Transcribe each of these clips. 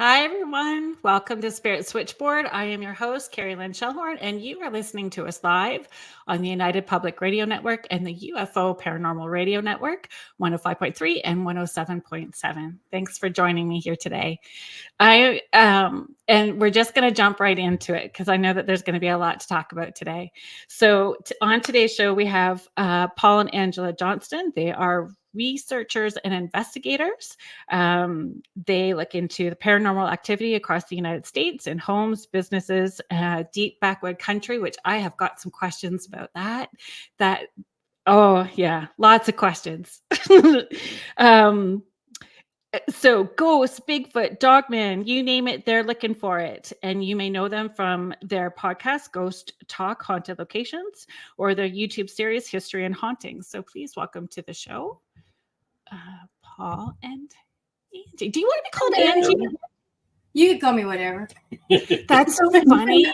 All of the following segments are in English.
Hi, everyone. Welcome to Spirit Switchboard. I am your host, Kerrilynn Shellhorn, and you are listening to us live on the United Public Radio Network and the UFO Paranormal Radio Network, 105.3 and 107.7. Thanks for joining me here today. And we're just going to jump right into it because I know that there's going to be a lot to talk about today. So on today's show, we have Paul and Angela Johnston. They are researchers and investigators. They look into the paranormal activity across the United States in homes, businesses, deep backwood country, which I have got some questions about that. Oh yeah, lots of questions. So ghosts, Bigfoot, Dogman, you name it, they're looking for it. And you may know them from their podcast, Ghost Talk Haunted Locations, or their YouTube series, History and Hauntings. So please welcome to the show, Paul and Angie. Do you want to be called Angie? You can call me whatever. That's so funny.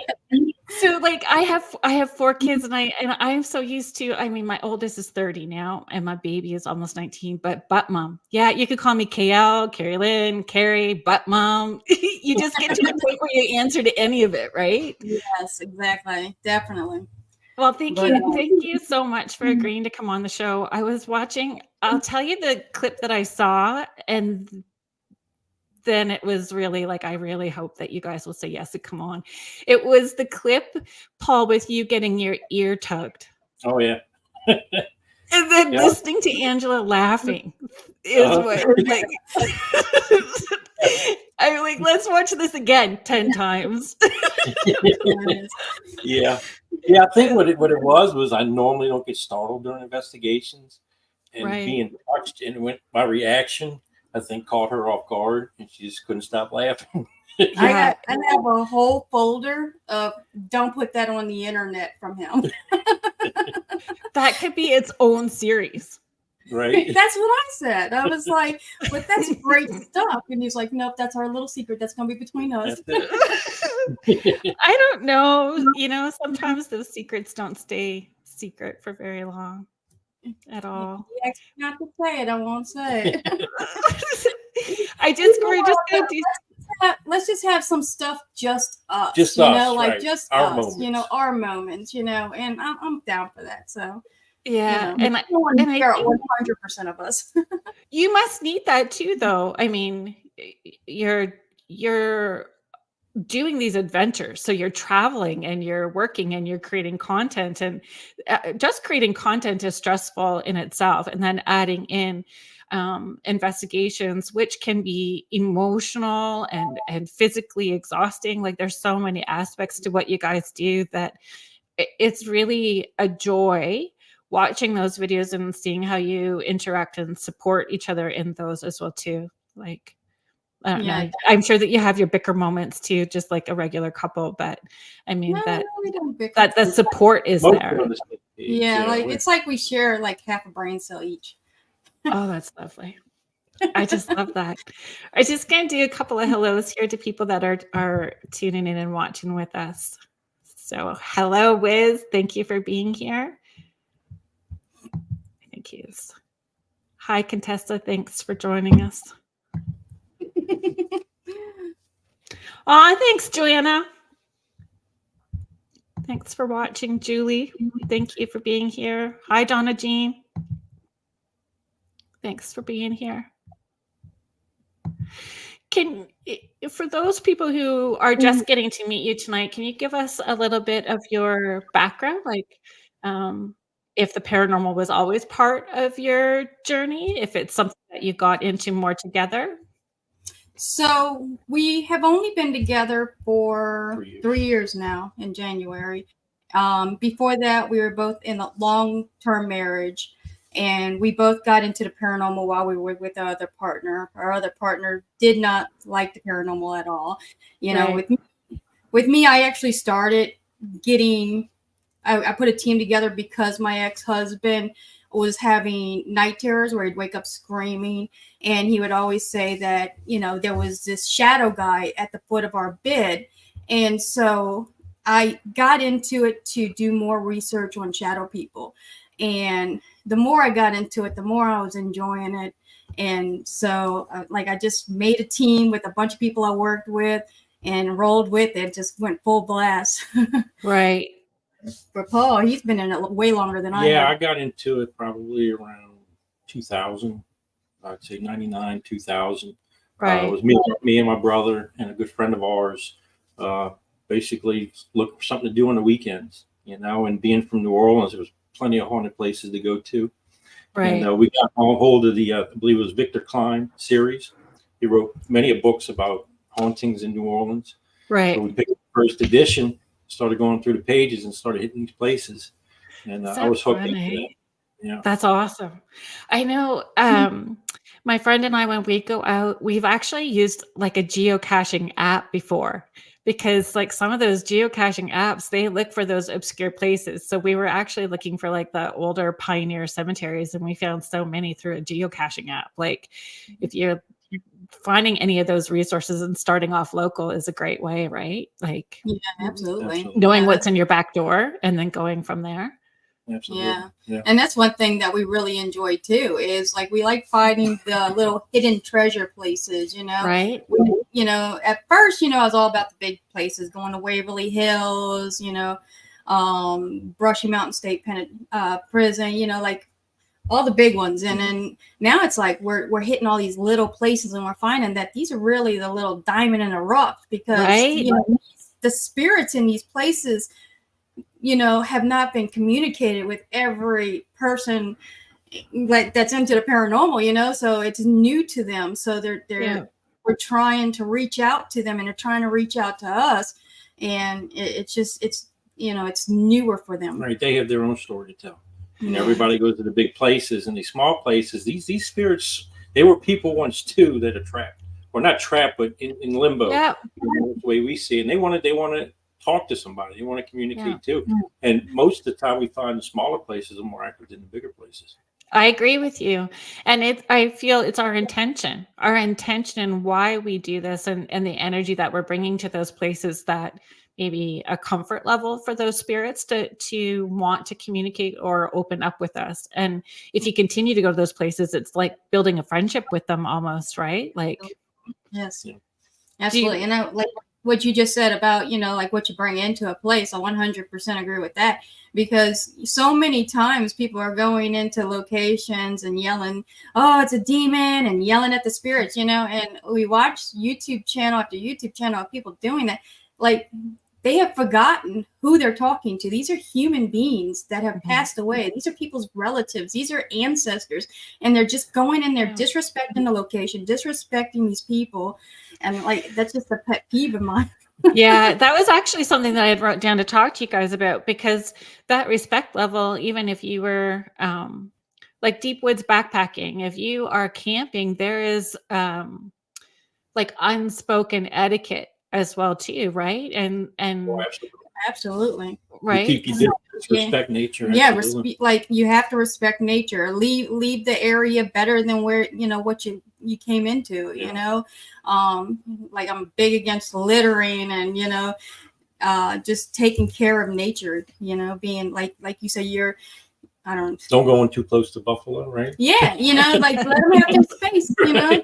So like I have 4 kids and I am so used to, I mean, my oldest is 30 now and my baby is almost 19, but mom. Yeah, you could call me KL, Kerrilynn, Carrie, but mom. You just get to the point where you answer to any of it, right? Yes, exactly. Definitely. Well, thank you so much for agreeing to come on the show. I was watching, I'll tell you the clip that I saw, and then it was really like, I really hope that you guys will say yes and come on. It was the clip, Paul, with you getting your ear tugged. Oh, yeah. And then listening to Angela laughing is what, like, I'm like, let's watch this again 10 times. Yeah. I think what it was I normally don't get startled during investigations, and being touched, and my reaction, I think, caught her off guard, and she just couldn't stop laughing. I have a whole folder of "Don't put that on the internet" from him. That could be its own series. Right. That's what I said. I was like, but that's great stuff. And he's like, nope, that's our little secret. That's going to be between us. I don't know. You know, sometimes those secrets don't stay secret for very long at all. He asked me not to say it. I won't say it. We're just going to do. Let's just have some stuff just us. Just us, right. Just our us. moments. Our moments. And I'm down for that. So. Yeah, and I 100% of us. You must need that too, though. I mean, you're doing these adventures, so you're traveling and you're working and you're creating content, and just creating content is stressful in itself, and then adding in investigations, which can be emotional and physically exhausting. Like, there's so many aspects to what you guys do that it's really a joy watching those videos and seeing how you interact and support each other in those as well too. Like, I don't know. I'm sure that you have your bicker moments too, just like a regular couple, but I mean that the support is there. It's like we share like half a brain cell each. Oh, that's lovely. I just love that. I just gonna do a couple of hellos here to people that are tuning in and watching with us. So hello, Wiz. Thank you for being here. Thank you. Hi, Contessa. Thanks for joining us. Thanks, Joanna. Thanks for watching, Julie. Thank you for being here. Hi, Donna Jean. Thanks for being here. For those people who are just getting to meet you tonight, can you give us a little bit of your background? Like, if the paranormal was always part of your journey, if it's something that you got into more together? So we have only been together for 3 years now in January. Before that, we were both in a long-term marriage, and we both got into the paranormal while we were with our other partner. Our other partner did not like the paranormal at all. With me, I actually started getting... I put a team together because my ex-husband was having night terrors where he'd wake up screaming, and he would always say that, there was this shadow guy at the foot of our bed. And so I got into it to do more research on shadow people. And the more I got into it, the more I was enjoying it. And so like I just made a team with a bunch of people I worked with and rolled with it, just went full blast. Right. For Paul, he's been in it way longer than I have. Yeah, I got into it probably around 2000. I'd say 99, 2000. Right. It was me and my brother and a good friend of ours. Basically, look for something to do on the weekends, and being from New Orleans, there was plenty of haunted places to go to. Right. And we got a hold of the, I believe it was Victor Klein series. He wrote many books about hauntings in New Orleans. Right. So we picked the first edition, started going through the pages and started hitting these places. And I was hooked into that. Yeah. That's awesome. I know my friend and I, when we go out, we've actually used like a geocaching app before, because like some of those geocaching apps, they look for those obscure places. So we were actually looking for like the older pioneer cemeteries, and we found so many through a geocaching app. Like if you're finding any of those resources and starting off local is a great way, right? Like absolutely. Knowing what's in your back door and then going from there. Absolutely. Yeah. And that's one thing that we really enjoy too, is like we like finding the little hidden treasure places, Right. At first, I was all about the big places, going to Waverly Hills, Brushy Mountain State Prison, like all the big ones. And then now it's like we're hitting all these little places, and we're finding that these are really the little diamond in the rough, because the spirits in these places have not been communicated with every person like that's into the paranormal, so it's new to them. So we're trying to reach out to them, and they're trying to reach out to us, and it's newer for them. Right. They have their own story to tell. And everybody goes to the big places, and these small places, these spirits, they were people once too that are trapped, or not trapped, but in limbo. Yeah. The way we see it. And they want to talk to somebody. They want to communicate too. And most of the time we find the smaller places are more active than the bigger places. I agree with you. And I feel it's our intention and why we do this, and the energy that we're bringing to those places, that maybe a comfort level for those spirits to want to communicate or open up with us. And if you continue to go to those places, it's like building a friendship with them almost, right? Like, yes, absolutely. And I like what you just said about, like what you bring into a place. I 100% agree with that, because so many times people are going into locations and yelling, "Oh, it's a demon," and yelling at the spirits, and we watch YouTube channel after YouTube channel of people doing that. Like, they have forgotten who they're talking to. These are human beings that have passed away. These are people's relatives. These are ancestors. And they're just going in there, disrespecting the location, disrespecting these people. And like, that's just a pet peeve of mine. Yeah, that was actually something that I had wrote down to talk to you guys about, because that respect level, even if you were like deep woods backpacking, if you are camping, there is like unspoken etiquette as well too, right? And absolutely. Right. You respect nature. Yeah, like you have to respect nature. Leave the area better than where what you came into. Like I'm big against littering and just taking care of nature. Being like you say, don't go in too close to buffalo, right? Yeah, like let them have their space.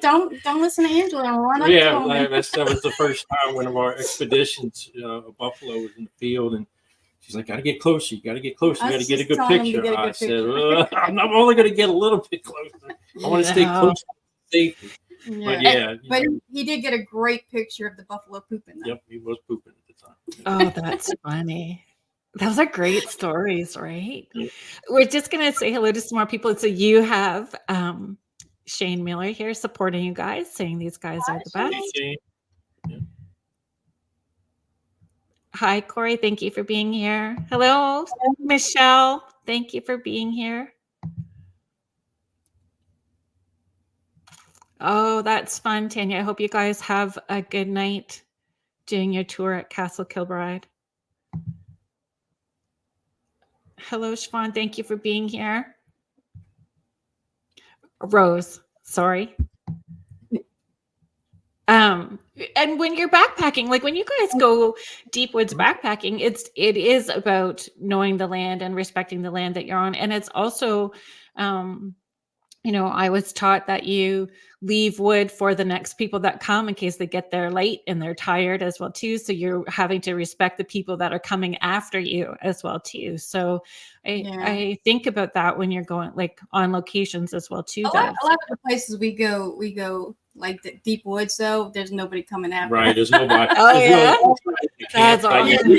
Don't listen to Angela and run up to them. That was the first time one of our expeditions. A buffalo was in the field, and she's like, "Got to get closer. You got to get closer. You got to get a good picture." I said, "I'm only going to get a little bit closer. I want to stay close to safety." Yeah. But he did get a great picture of the buffalo pooping. Though. Yep, he was pooping at the time. Oh, that's funny. Those are great stories, right? Yeah. We're just going to say hello to some more people. So you have Shane Miller here supporting you guys, saying these guys are the best. Yeah. Hi, Corey. Thank you for being here. Hello, Michelle. Thank you for being here. Oh, that's fun, Tanya. I hope you guys have a good night doing your tour at Castle Kilbride. Hello, Siobhan. Thank you for being here. Rose, sorry. And when you're backpacking, like when you guys go deep woods backpacking, it is about knowing the land and respecting the land that you're on. And it's also I was taught that you leave wood for the next people that come in case they get there late and they're tired as well too. So you're having to respect the people that are coming after you as well too. So I think about that when you're going like on locations as well too. A lot of the places we go like the deep woods, so there's nobody coming after. Right, there's nobody. Oh yeah, that's awesome.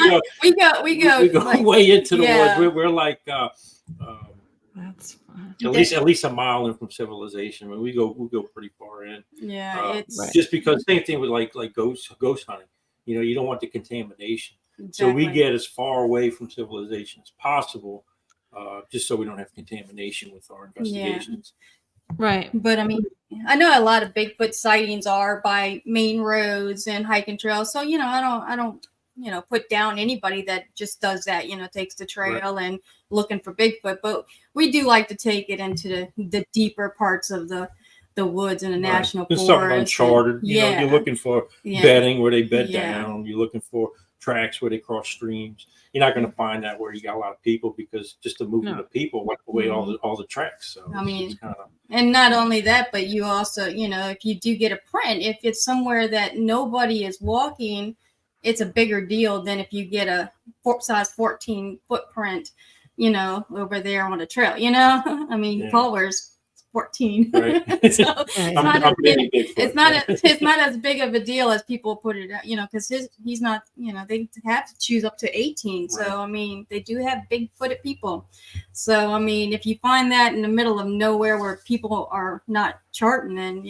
We go like, way into the woods. We're like that's fun. At least a mile in from civilization. I mean, we go pretty far in. Yeah, it's just because same thing with like ghost hunting. You don't want the contamination, so we get as far away from civilization as possible, just so we don't have contamination with our investigations. Right. But I mean, I know a lot of Bigfoot sightings are by main roads and hiking trails. So, I don't, put down anybody that just does that, takes the trail and looking for Bigfoot. But we do like to take it into the deeper parts of the woods and the national forest. Something uncharted. You're looking for bedding where they bed down. You're looking for tracks where they cross streams. You're not going to find that where you got a lot of people, because just the movement of people wipe away all the tracks. So I mean, and not only that, but you also, if you do get a print, if it's somewhere that nobody is walking, it's a bigger deal than if you get a size 14 footprint, over there on a trail. I mean, Paul wears 14. Right. So it's not as big of a deal as people put it out, because he's not, they have to choose up to 18. So, I mean, they do have big-footed people. So, I mean, if you find that in the middle of nowhere where people are not charting, then,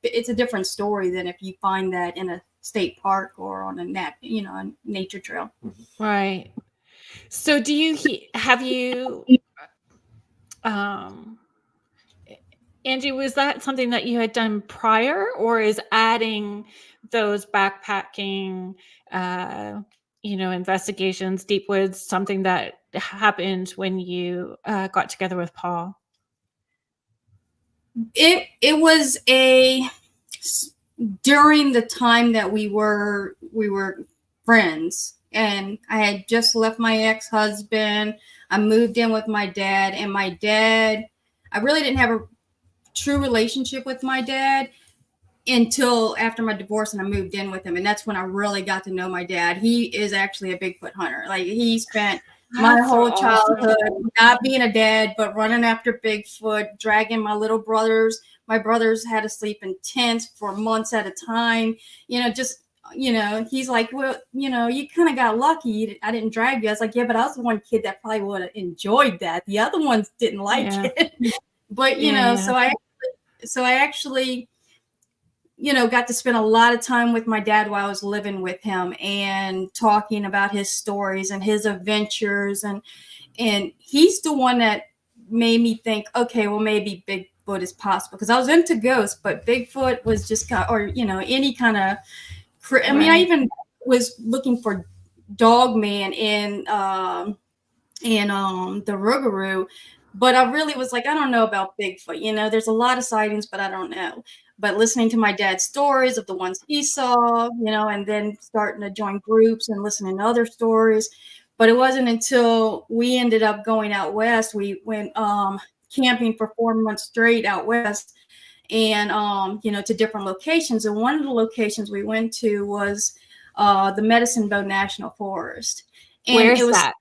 it's a different story than if you find that in a state park or on a nature trail. Right. So have you, Angie, was that something that you had done prior, or is adding those backpacking, investigations, deep woods, something that happened when you got together with Paul? It was during the time that we were friends, and I had just left my ex-husband. I moved in with my dad, and my dad, I really didn't have a true relationship with my dad until after my divorce, and I moved in with him, and that's when I really got to know my dad. He is actually a Bigfoot hunter. Like, he spent my whole childhood not being a dad, but running after Bigfoot, dragging my little brothers. My brothers had to sleep in tents for months at a time. He's like, well, you kind of got lucky. I didn't drag you. I was like, yeah, but I was the one kid that probably would have enjoyed that. The other ones didn't like it. But, so I actually, got to spend a lot of time with my dad while I was living with him and talking about his stories and his adventures. And he's the one that made me think, okay, well, maybe Bigfoot is possible. Because I was into ghosts, but Bigfoot was just any kind of, I mean, I even was looking for Dogman in the Rougarou. But I really was like, I don't know about Bigfoot. There's a lot of sightings, but I don't know. But listening to my dad's stories of the ones he saw, and then starting to join groups and listening to other stories. But it wasn't until we ended up going out west. We went camping for 4 months straight out west, and, to different locations. And one of the locations we went to was the Medicine Bow National Forest. And where's that?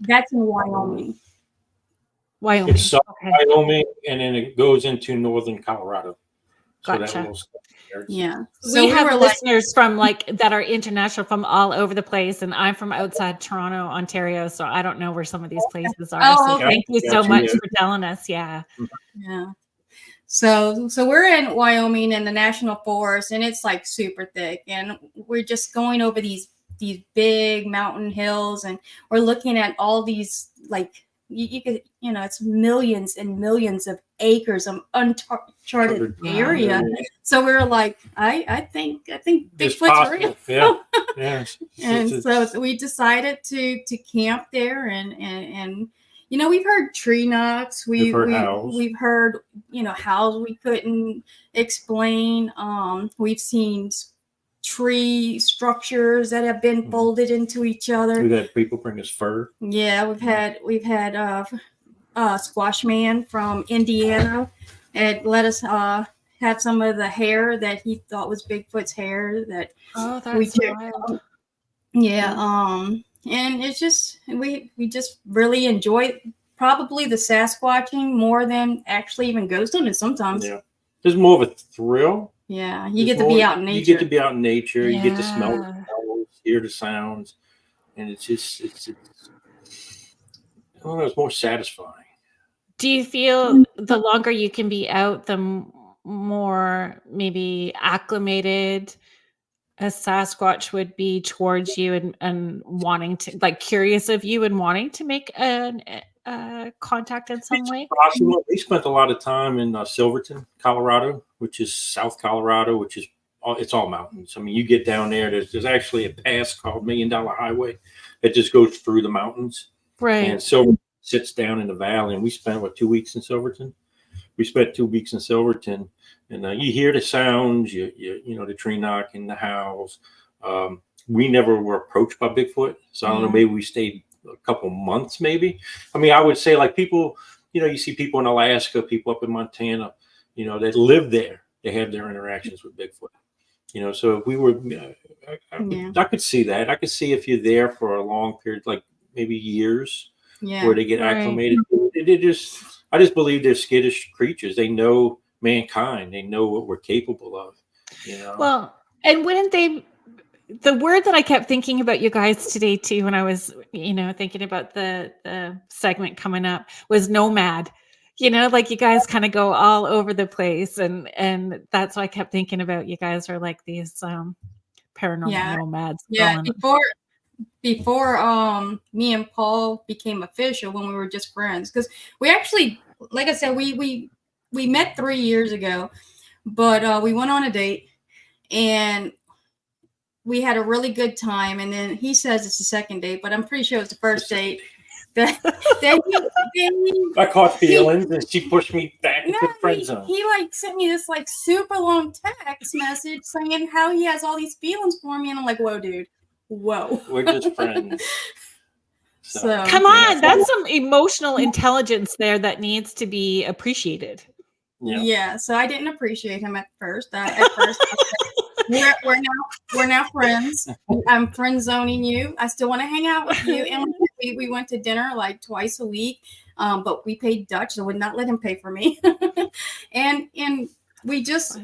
That's in Wyoming. It's South Wyoming, and then it goes into northern Colorado. Gotcha. Yeah. So we have listeners from that are international from all over the place, and I'm from outside Toronto, Ontario, so I don't know where some of these places are. So thank you so much for telling us. Yeah. Yeah. So we're in Wyoming in the national forest, and it's like super thick, and we're just going over these big mountain hills, and we're looking at all these you could, it's millions and millions of acres of uncharted area. So we were like, I think Bigfoot's real. Yeah. And so we decided to camp there, and we've heard tree knocks. We've heard howls we couldn't explain. We've seen tree structures that have been folded into each other. We've had people bring us fur. Yeah, we've had squash man from Indiana, and let us have some of the hair that he thought was Bigfoot's hair. That that's wild. Yeah. And it's just we just really enjoy probably the Sasquatching more than actually even ghost hunting sometimes. Yeah. There's more of a thrill. Yeah, you get to be out in nature. You get to be out in nature. You get to smell the smells, hear the sounds, and it's I don't know, it's more satisfying. Do you feel the longer you can be out, the more maybe acclimated a Sasquatch would be towards you and wanting to, like, curious of you and wanting to make a contact in some way? Possible. We spent a lot of time in Silverton, Colorado, which is South Colorado, which is it's all mountains. I mean, you get down there, there's actually a pass called $1 Million Highway that just goes through the mountains. Right. And Silverton sits down in the valley, and we spent 2 weeks in Silverton. We spent 2 weeks in Silverton, and you hear the sounds, you know, the tree knocking, the howls. We never were approached by Bigfoot, so I don't know, maybe we stayed a couple months, maybe. I mean, I would say, like, people, you know, you see people in Alaska, people up in Montana, you know, that live there, they have their interactions with Bigfoot. You know, so if we were, I could see that. I could see if you're there for a long period, like maybe years, where they get acclimated. I just believe they're skittish creatures. They know mankind. They know what we're capable of. You know. Well, and wouldn't they? The word that I kept thinking about you guys today too, when I was, you know, thinking about the segment coming up, was nomad. You know, like, you guys kind of go all over the place, and that's why I kept thinking about you guys are like these paranormal nomads. Yeah, before me and Paul became official, when we were just friends, because we actually, like I said, we met 3 years ago, but we went on a date and we had a really good time, and then he says it's the second date, but I'm pretty sure it was the first date. I caught feelings, and she pushed me back into the friend zone. He like sent me this like super long text message saying how he has all these feelings for me, and I'm like, whoa, dude, whoa. We're just friends. So come on, that's some emotional intelligence there that needs to be appreciated. Yeah. So I didn't appreciate him at first. We're now friends. I'm friend zoning you. I still want to hang out with you. And we went to dinner like twice a week, but we paid Dutch. So I would not let him pay for me. and we just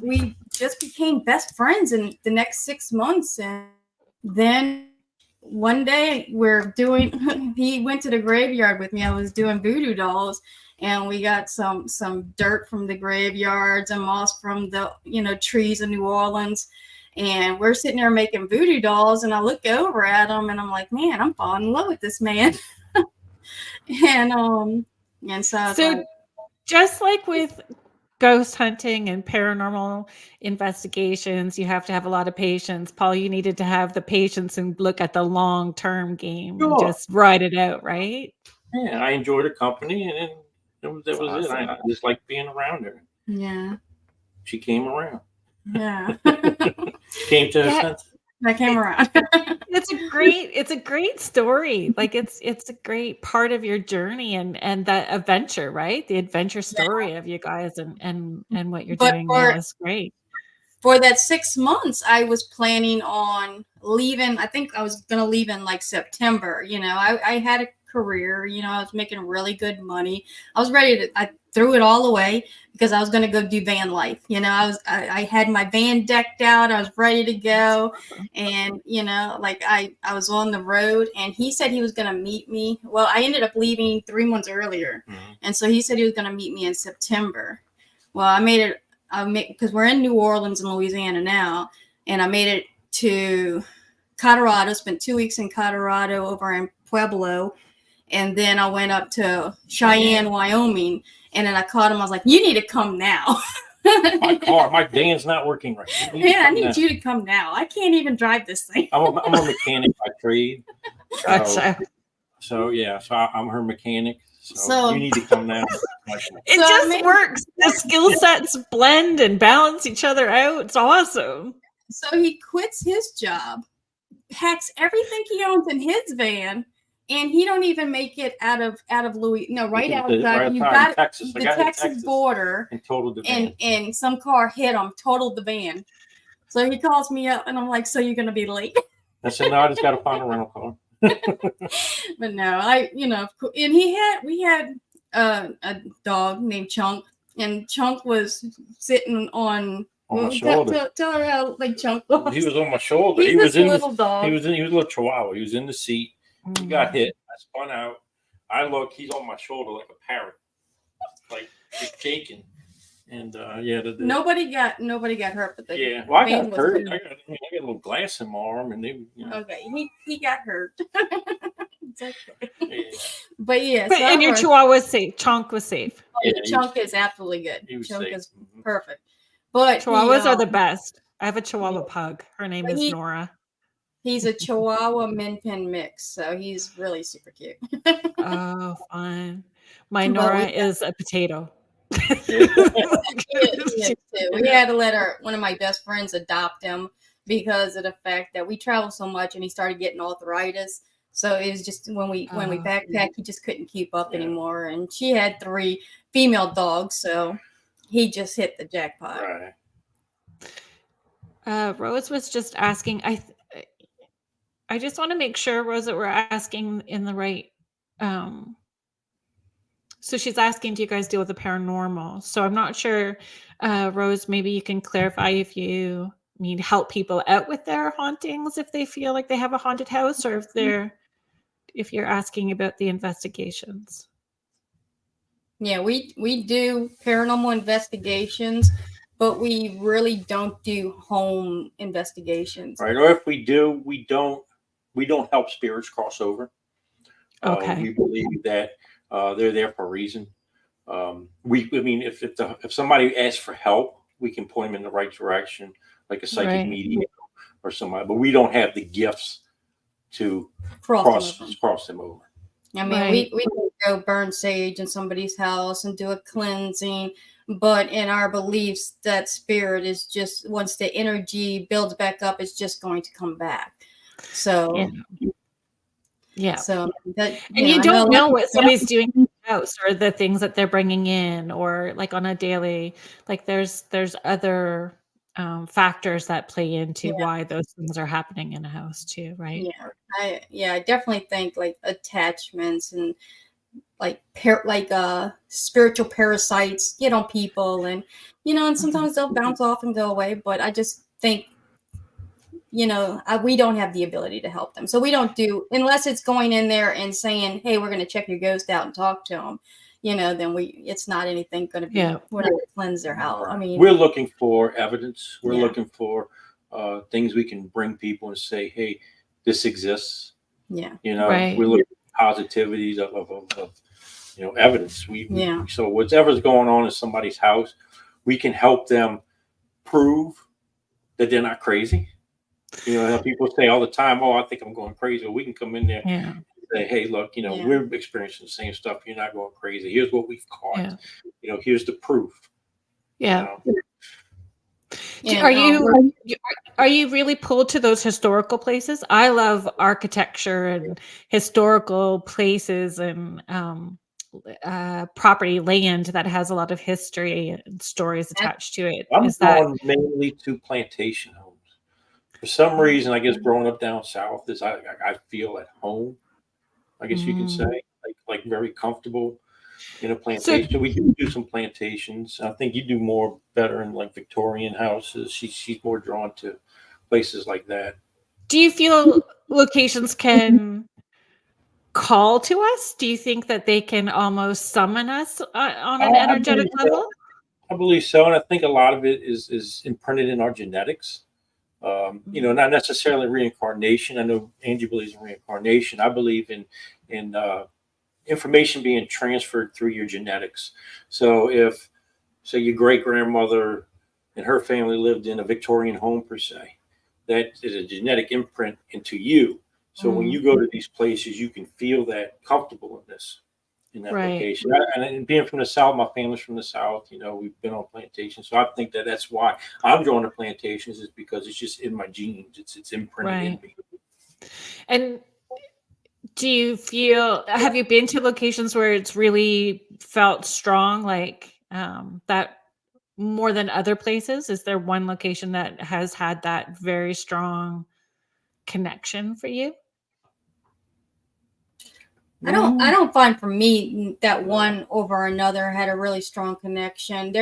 became best friends in the next 6 months. And then one day he went to the graveyard with me. I was doing voodoo dolls. And we got some dirt from the graveyards and moss from the, you know, trees in New Orleans. And we're sitting there making voodoo dolls. And I look over at him and I'm like, man, I'm falling in love with this man. and so just like with ghost hunting and paranormal investigations, you have to have a lot of patience. Paul, you needed to have the patience and look at the long-term game and just ride it out, right? Yeah, I enjoyed her company, and that was awesome. It. I just liked being around her. Yeah. She came around. Yeah. She came to her senses. I came around. It's a great story. Like, it's a great part of your journey and that adventure, right? The adventure story of you guys and what you're doing now is great. For that 6 months, I was planning on leaving. I think I was going to leave in like September. You know, I had a career, you know, I was making really good money. I was ready I threw it all away because I was going to go do van life. You know, I had my van decked out. I was ready to go. And, you know, like I was on the road, and he said he was going to meet me. Well, I ended up leaving 3 months earlier. Mm-hmm. And so he said he was going to meet me in September. Well, because we're in New Orleans and Louisiana now. And I made it to Colorado, spent 2 weeks in Colorado over in Pueblo. And then I went up to Cheyenne, Wyoming, and then I called him. I was like, you need to come now. My van's not working right. I need you to come now. I can't even drive this thing. I'm a mechanic by trade. So I'm her mechanic. So you need to come now. It just works. The skill sets blend and balance each other out. It's awesome. So he quits his job, packs everything he owns in his van, and he don't even make it out of Louis. No, right outside. Right You outside got Texas. the Texas border, and totaled the van. And some car hit him, totaled the van. So he calls me up, and I'm like, "So you're gonna be late?" I said, "No, I just got to find a rental car." But no, and we had a dog named Chunk, and Chunk was sitting on my shoulder. Tell her how like Chunk was. He was on my shoulder. He's this little dog. He was a little chihuahua. He was in the seat. He got hit. I spun out. I look. He's on my shoulder like a parrot, like just shaking. And nobody got hurt, but well, I got hurt. I got a little glass in my arm, and they. Okay, he got hurt. It's okay. Yeah. But and your chihuahua was safe. Chunk was safe. Chunk is absolutely good. He was Chunk safe. is perfect. But Chihuahuas are the best. I have a Chihuahua pug. Her name is Nora. He's a Chihuahua Min Pin mix, so he's really super cute. Oh, fun! My Nora is a potato. We had to let one of my best friends adopt him because of the fact that we travel so much, and he started getting arthritis. So it was just when we backpacked, he just couldn't keep up anymore. And she had 3 female dogs, so he just hit the jackpot. Right. Rose was just asking. I just want to make sure, Rose, that we're asking in the right. So she's asking, do you guys deal with the paranormal? So I'm not sure, Rose, maybe you can clarify if you need help people out with their hauntings, if they feel like they have a haunted house, or if you're asking about the investigations. Yeah, we do paranormal investigations, but we really don't do home investigations. Right. Or if we do, we don't help spirits cross over. Okay. We believe that they're there for a reason. If somebody asks for help, we can point them in the right direction, like a psychic medium or somebody. But we don't have the gifts to cross them over. I mean, we can go burn sage in somebody's house and do a cleansing, but in our beliefs, that spirit is just, once the energy builds back up, it's just going to come back. So. Yeah. So that, you don't know what somebody's doing in the house, or the things that they're bringing in, or like on a daily, like there's other factors that play into why those things are happening in a house too, right? I definitely think like attachments and like spiritual parasites get on people, and and sometimes they'll bounce off and go away. But I just think, we don't have the ability to help them. So we don't do, unless it's going in there and saying, hey, we're going to check your ghost out and talk to them, then it's not anything going to be, we're not going to cleanse their house. I mean, we're looking for evidence. We're looking for things we can bring people and say, hey, this exists. Yeah. We're looking for positivities of evidence. So whatever's going on in somebody's house, we can help them prove that they're not crazy. People say all the time, "Oh, I think I'm going crazy." Well, we can come in there and say, "Hey, look, we're experiencing the same stuff. You're not going crazy. Here's what we've caught. Here's the proof." Yeah. Are you really pulled to those historical places? I love architecture and historical places and property land that has a lot of history and stories attached to it. I'm going mainly to plantation homes. For some reason, I guess growing up down south is I feel at home. I guess you can say like very comfortable in a plantation. So, we do some plantations. I think you do better in like Victorian houses. She's more drawn to places like that. Do you feel locations can call to us? Do you think that they can almost summon us on an energetic level? I believe so, and I think a lot of it is imprinted in our genetics. Not necessarily reincarnation. I know Angie believes in reincarnation. I believe in information being transferred through your genetics. So if, say, your great grandmother and her family lived in a Victorian home per se, that is a genetic imprint into you. So when you go to these places, you can feel that comfortableness in that location. And being from the South, my family's from the South, we've been on plantations. So I think that's why I'm drawn to plantations, is because it's just in my genes. It's imprinted in me. And Do you feel, have you been to locations where it's really felt strong, like that more than other places? Is there one location that has had that very strong connection for you? I don't find for me that one over another had a really strong connection.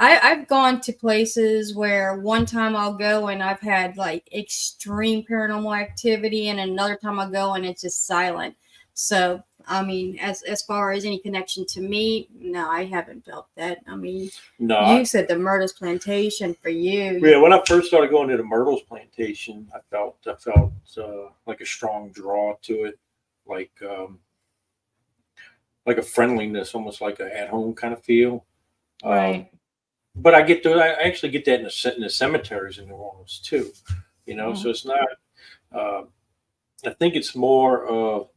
I've gone to places where one time I'll go and I've had like extreme paranormal activity, and another time I'll go and it's just silent. So, I mean, as far as any connection to me, no, I haven't felt that. I mean, No, you said the Myrtles Plantation for you. Yeah, when I first started going to the Myrtles Plantation, I felt like a strong draw to it, like a friendliness, almost like a at home kind of feel. Right. But I actually get that in the cemeteries in New Orleans too, So it's not. I think it's more of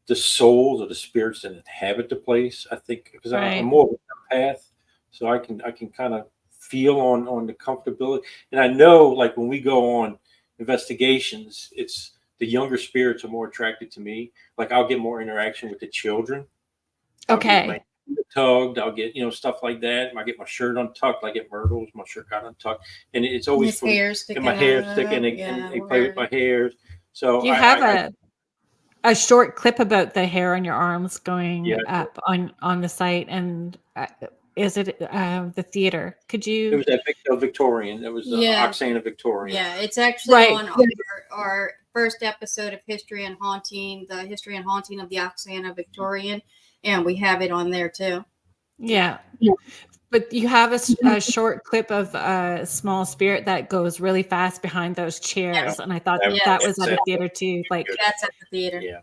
the souls or the spirits that inhabit the place. I think because I'm more of a path, so I can kind of feel on the comfortability, and I know like when we go on investigations, it's the younger spirits are more attracted to me. Like I'll get more interaction with the children. Okay. Tugged, I'll get stuff like that. I get my shirt untucked, I get Myrtles, my shirt got untucked, and it's always His hair sticking, my hair sticking, and they play with my hairs. So you have a short clip about the hair on your arms going up on the site, and is it the theater? Could you? It was that Victorian. It was Oksana Victorian. Yeah, it's actually on our first episode of History and Haunting, the History and Haunting of the Oksana Victorian. And we have it on there too. Yeah. But you have a short clip of a small spirit that goes really fast behind those chairs. And I thought that was at the theater too. Like that's at the theater. Yeah.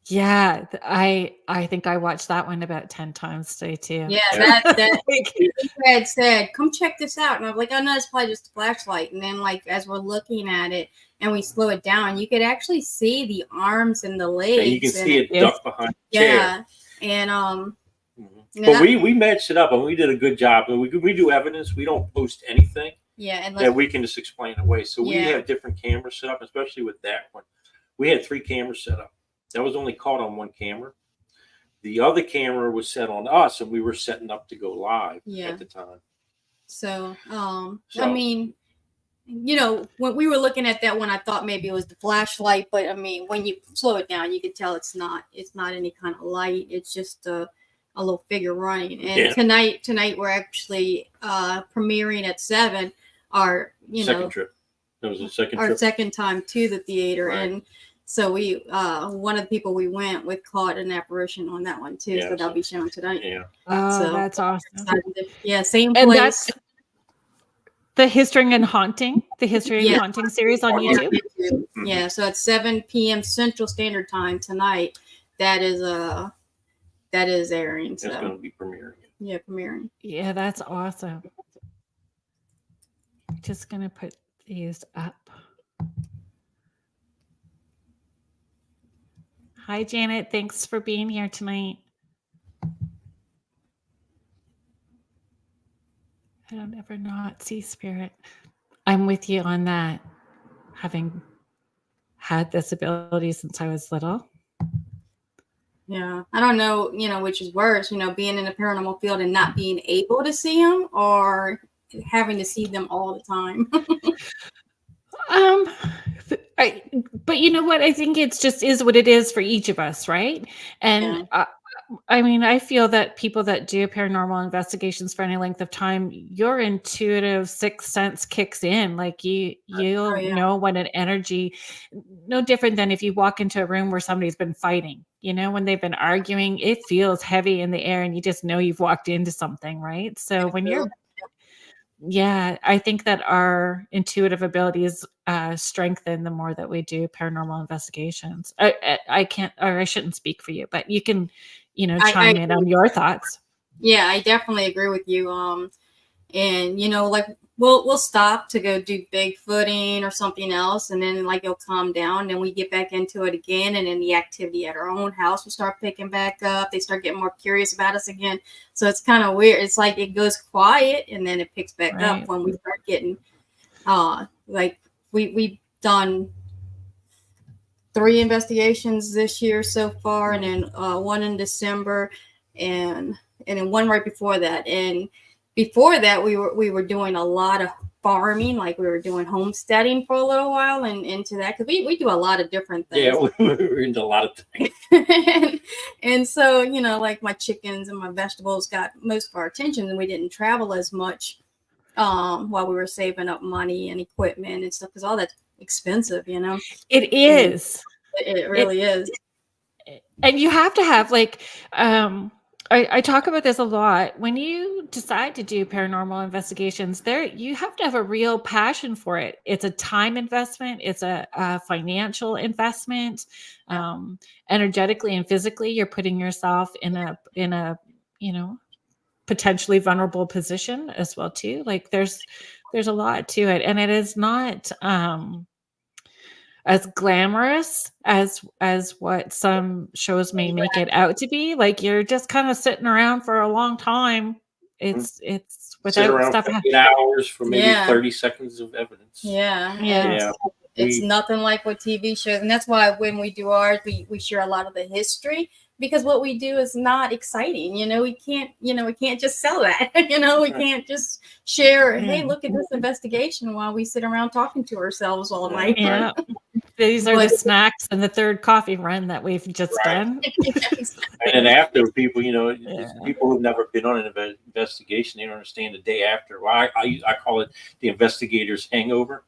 Yeah. I think I watched that one about 10 times today too. Yeah, that had said, come check this out. And I was like, oh no, it's probably just a flashlight. And then like as we're looking at it and we slow it down, you could actually see the arms and the legs. And you can see it ducked behind the chair. And but we matched it up and we did a good job. We do evidence. We don't post anything. Yeah, that we can just explain away. So we have different cameras set up, especially with that one. We had 3 cameras set up. That was only caught on one camera. The other camera was set on us, and we were setting up to go live at the time. So I mean, when we were looking at that one, I thought maybe it was the flashlight, but I mean, when you slow it down, you can tell it's not any kind of light. It's just a little figure running. And tonight we're actually premiering at 7. Our second trip. That was the second trip. Our second time to the theater, right. And so we one of the people we went with caught an apparition on that one too. Yeah, so that'll be shown tonight. Yeah. Oh, that's awesome. Same place. And that's the History and Haunting series on YouTube. Mm-hmm. Yeah, so at 7 p.m. Central Standard Time tonight, that is airing. So it's going to be premiering. Yeah, premiering. Yeah, that's awesome. I'm just going to put these up. Hi, Janet. Thanks for being here tonight. I don't ever not see spirit. I'm with you on that. Having had this ability since I was little. Yeah. I don't know, which is worse, being in the paranormal field and not being able to see them or having to see them all the time. But you know what? I think it's just is what it is for each of us, right? And I mean, I feel that people that do paranormal investigations for any length of time, your intuitive sixth sense kicks in. Like you'll know when an energy, no different than if you walk into a room where somebody's been fighting. When they've been arguing, it feels heavy in the air, and you just know you've walked into something, right? So when you're I think that our intuitive abilities strengthen the more that we do paranormal investigations. I can't, or I shouldn't speak for you, but you can, chime in on your thoughts. Yeah, I definitely agree with you. And like we'll stop to go do Bigfooting or something else, and then like it'll calm down, and we get back into it again, and then the activity at our own house will start picking back up. They start getting more curious about us again. So it's kind of weird. It's like it goes quiet and then it picks back up when we start getting like we've done 3 investigations this year so far, and then one in December, and then one right before that. And before that, we were doing a lot of farming, like we were doing homesteading for a little while, and into that, because we do a lot of different things. Yeah, we're into a lot of things. and so, you know, like my chickens and my vegetables got most of our attention, and we didn't travel as much while we were saving up money and equipment and stuff, because all that's expensive, you know. It is. It really is. And you have to have, like, I talk about this a lot. When you decide to do paranormal investigations, you have to have a real passion for it. It's a time investment. It's a financial investment. Energetically and physically, you're putting yourself in a you know, potentially vulnerable position as well too. Like there's a lot to it, and it is not as glamorous as what some shows may make it out to be. Like you're just kind of sitting around for a long time. It's without around stuff. 8 hours for maybe 30 seconds of evidence. Yeah. It's nothing like what TV shows, and that's why when we do ours, we share a lot of the history, because what we do is not exciting. You know, we can't just sell that. You know, we can't just share, hey, look at this investigation while we sit around talking to ourselves all night. Yeah. These are the snacks and the third coffee run that we've just done. And then after, people, you know, people who've never been on an investigation, they don't understand the day after. Well, I call it the investigator's hangover.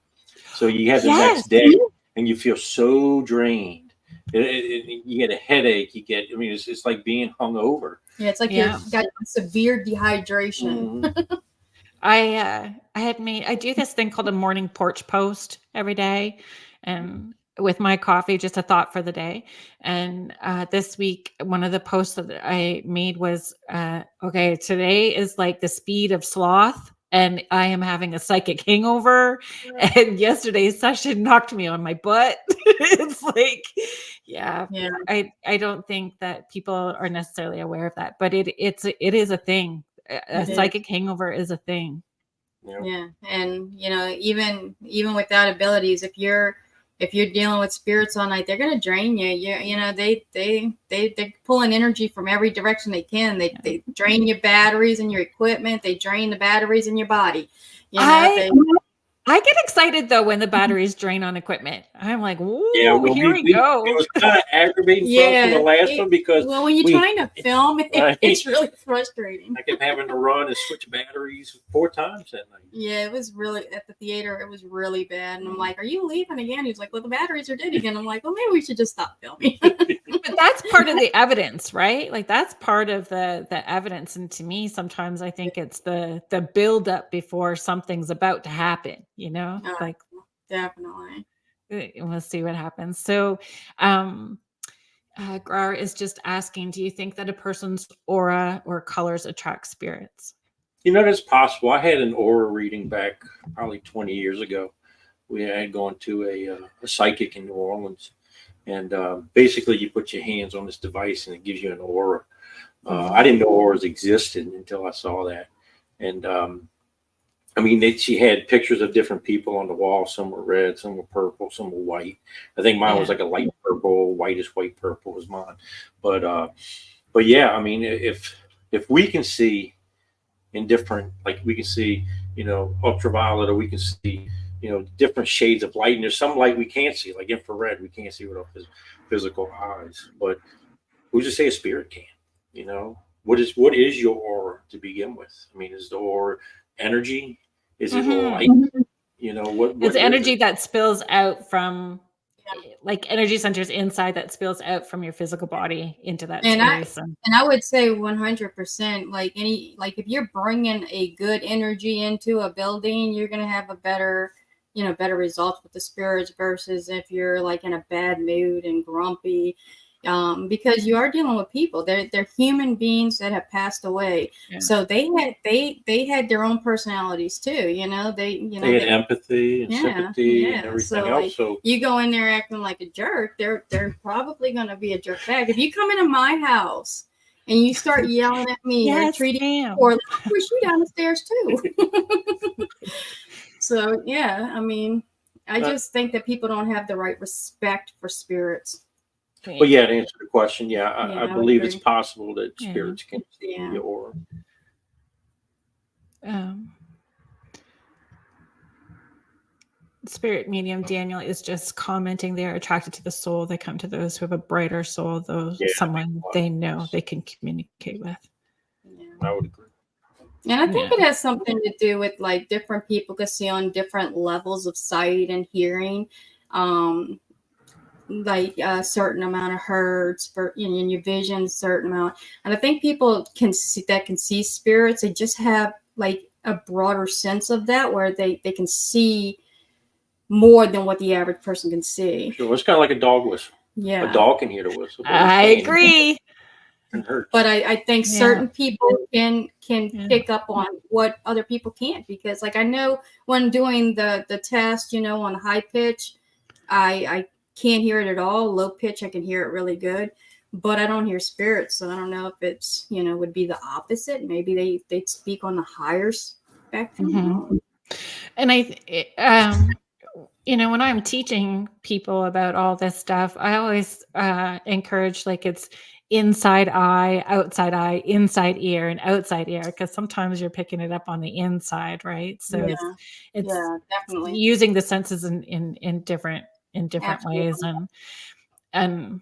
So you have the next day and you feel so drained. You get a headache. It's like being hungover. Yeah, it's like you've got severe dehydration. Mm-hmm. I do this thing called a morning porch post every day, and with my coffee, just a thought for the day. And this week, one of the posts that I made was, okay, today is like the speed of sloth, and I am having a psychic hangover. And yesterday's session knocked me on my butt. It's like, I don't think that people are necessarily aware of that, but it is a thing. A psychic hangover is a thing. Yeah. And you know, even without abilities, if you're dealing with spirits all night, they're going to drain you. You know, they're pulling energy from every direction they can. They drain your batteries and your equipment. They drain the batteries in your body. You know, I get excited though when the batteries drain on equipment. I'm like, "Ooh, here we go." It was kind of aggravating from the last one, because when you're trying to film it, it's really frustrating. I kept having to run and switch batteries 4 times that night. Yeah, it was really, at the theater, it was really bad. And I'm like, "Are you leaving again?" He's like, "Well, the batteries are dead again." I'm like, "Well, maybe we should just stop filming." But that's part of the evidence, right? Like that's part of the evidence. And to me, sometimes I think it's the build up before something's about to happen, you know, like definitely. We'll see what happens. So, Grar is just asking, do you think that a person's aura or colors attract spirits? You know, that's possible. I had an aura reading back probably 20 years ago. We had gone to a psychic in New Orleans. And basically, you put your hands on this device and it gives you an aura. I didn't know auras existed until I saw that. And she had pictures of different people on the wall. Some were red, some were purple, some were white. I think mine was like a light purple, whitish white purple was mine. But yeah, I mean, if we can see in different, like we can see, you know, ultraviolet, or we can see, you know, different shades of light. And there's some light we can't see, like infrared, we can't see with our physical eyes. But who's to say a spirit can? You know, what is your aura to begin with? I mean, is the aura energy? Is it light? You know, what it's energy that spills out from, like energy centers inside that spills out from your physical body into that space. And I would say 100%, like if you're bringing a good energy into a building, you're going to have a better results with the spirits, versus if you're like in a bad mood and grumpy, because you are dealing with people. They're human beings that have passed away. So they had their own personalities too. You know, they had empathy and sympathy and everything else. So you go in there acting like a jerk, they're probably going to be a jerk back. If you come into my house and you start yelling at me or treating me poorly, I'll push you down the stairs too. So yeah, I mean, I just think that people don't have the right respect for spirits. Well, yeah, to answer the question, I believe it's possible that spirits can see or. Spirit medium Daniel is just commenting they are attracted to the soul. They come to those who have a brighter soul, someone they know they can communicate with. Yeah. I would agree. And I think it has something to do with like different people can see on different levels of sight and hearing. Like a certain amount of hertz for in your vision, a certain amount. And I think people can see spirits. They just have like a broader sense of that where they can see more than what the average person can see. Sure. It's kind of like a dog whistle. Yeah. A dog can hear the whistle. I agree. But I think certain people can pick up on what other people can't, because like I know when doing the test, on high pitch, I can't hear it at all. Low pitch, I can hear it really good, but I don't hear spirits. So I don't know if it's, would be the opposite. Maybe they speak on the higher spectrum. Mm-hmm. And when I'm teaching people about all this stuff, I always encourage like it's inside eye, outside eye, inside ear, and outside ear, because sometimes you're picking it up on the inside, right? So it's definitely using the senses in different ways, and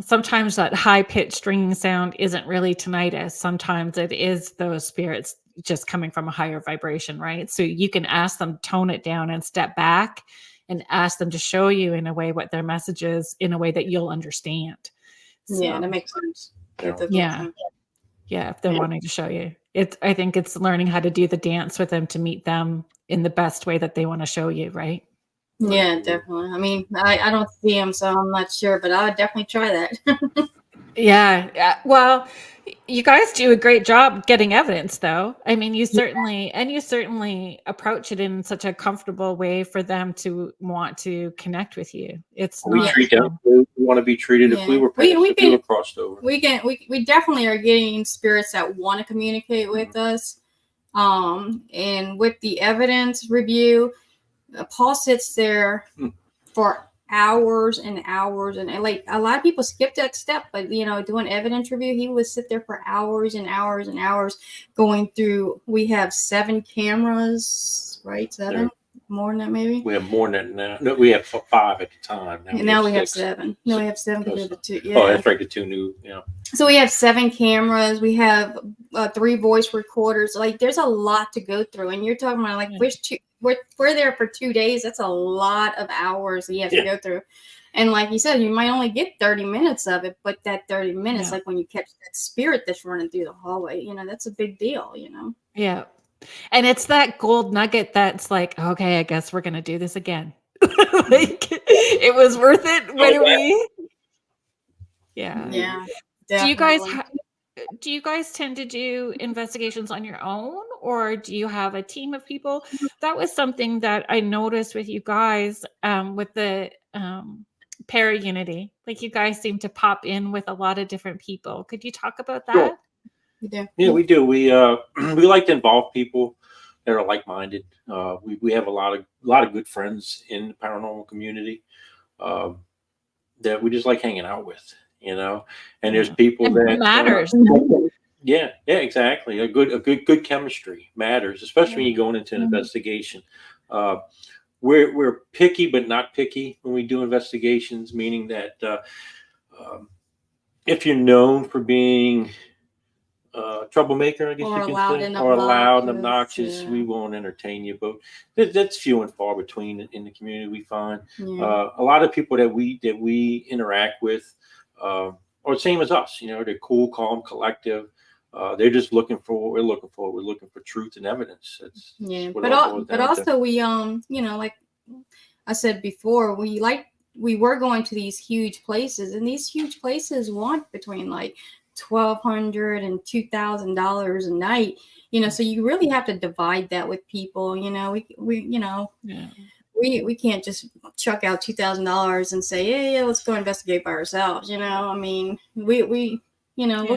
sometimes that high pitched ringing sound isn't really tinnitus. Sometimes it is those spirits just coming from a higher vibration, right? So you can ask them to tone it down and step back and ask them to show you in a way what their message is in a way that you'll understand. So, that makes sense. Yeah, if they're wanting to show you. I think it's learning how to do the dance with them to meet them in the best way that they want to show you, right? Yeah, definitely. I mean, I don't see them, so I'm not sure, but I'll definitely try that. Yeah. Well, you guys do a great job getting evidence, though. I mean, you certainly approach it in such a comfortable way for them to want to connect with you. We treat them. We want to be treated if we were crossed over. We definitely are getting spirits that want to communicate with us. And with the evidence review, Paul sits there for hours and hours, and like a lot of people skip that step, but doing evidence review, he would sit there for hours and hours and hours going through. We have 7 cameras, right? 7? Yeah. More than that, maybe. We have more than that. No, we have 5 at the time. Now we have 7. No, we have 7 because of the 2. Yeah. Oh, that's right, the 2 new. Yeah. So we have 7 cameras. We have 3 voice recorders. Like, there's a lot to go through, and you're talking about like we're there for 2 days. That's a lot of hours that you have to go through. And like you said, you might only get 30 minutes of it, but that 30 minutes, like when you catch that spirit that's running through the hallway, that's a big deal, Yeah. And it's that gold nugget that's like, okay, I guess we're going to do this again. Like, it was worth it when we. Yeah. Yeah. Definitely. Do you guys tend to do investigations on your own, or do you have a team of people? That was something that I noticed with you guys with the para unity. Like, you guys seem to pop in with a lot of different people. Could you talk about that? Sure. Yeah, we do. We like to involve people that are like-minded. We have a lot of good friends in the paranormal community that we just like hanging out with. And there's people that matters. Yeah, exactly. A good chemistry matters, especially when you're going into an investigation. We're picky, but not picky when we do investigations, meaning that if you're known for being troublemaker, I guess you can say, or loud and obnoxious, we won't entertain you. But that's few and far between in the community. We find a lot of people that we interact with are the same as us. They're cool, calm, collective. They're just looking for what we're looking for. We're looking for truth and evidence. But also we like I said before, we were going to these huge places, and these huge places want between like $1,200 and $2,000 a night. So you really have to divide that with people. We can't just chuck out $2,000 and say, yeah, let's go investigate by ourselves. I mean, we'll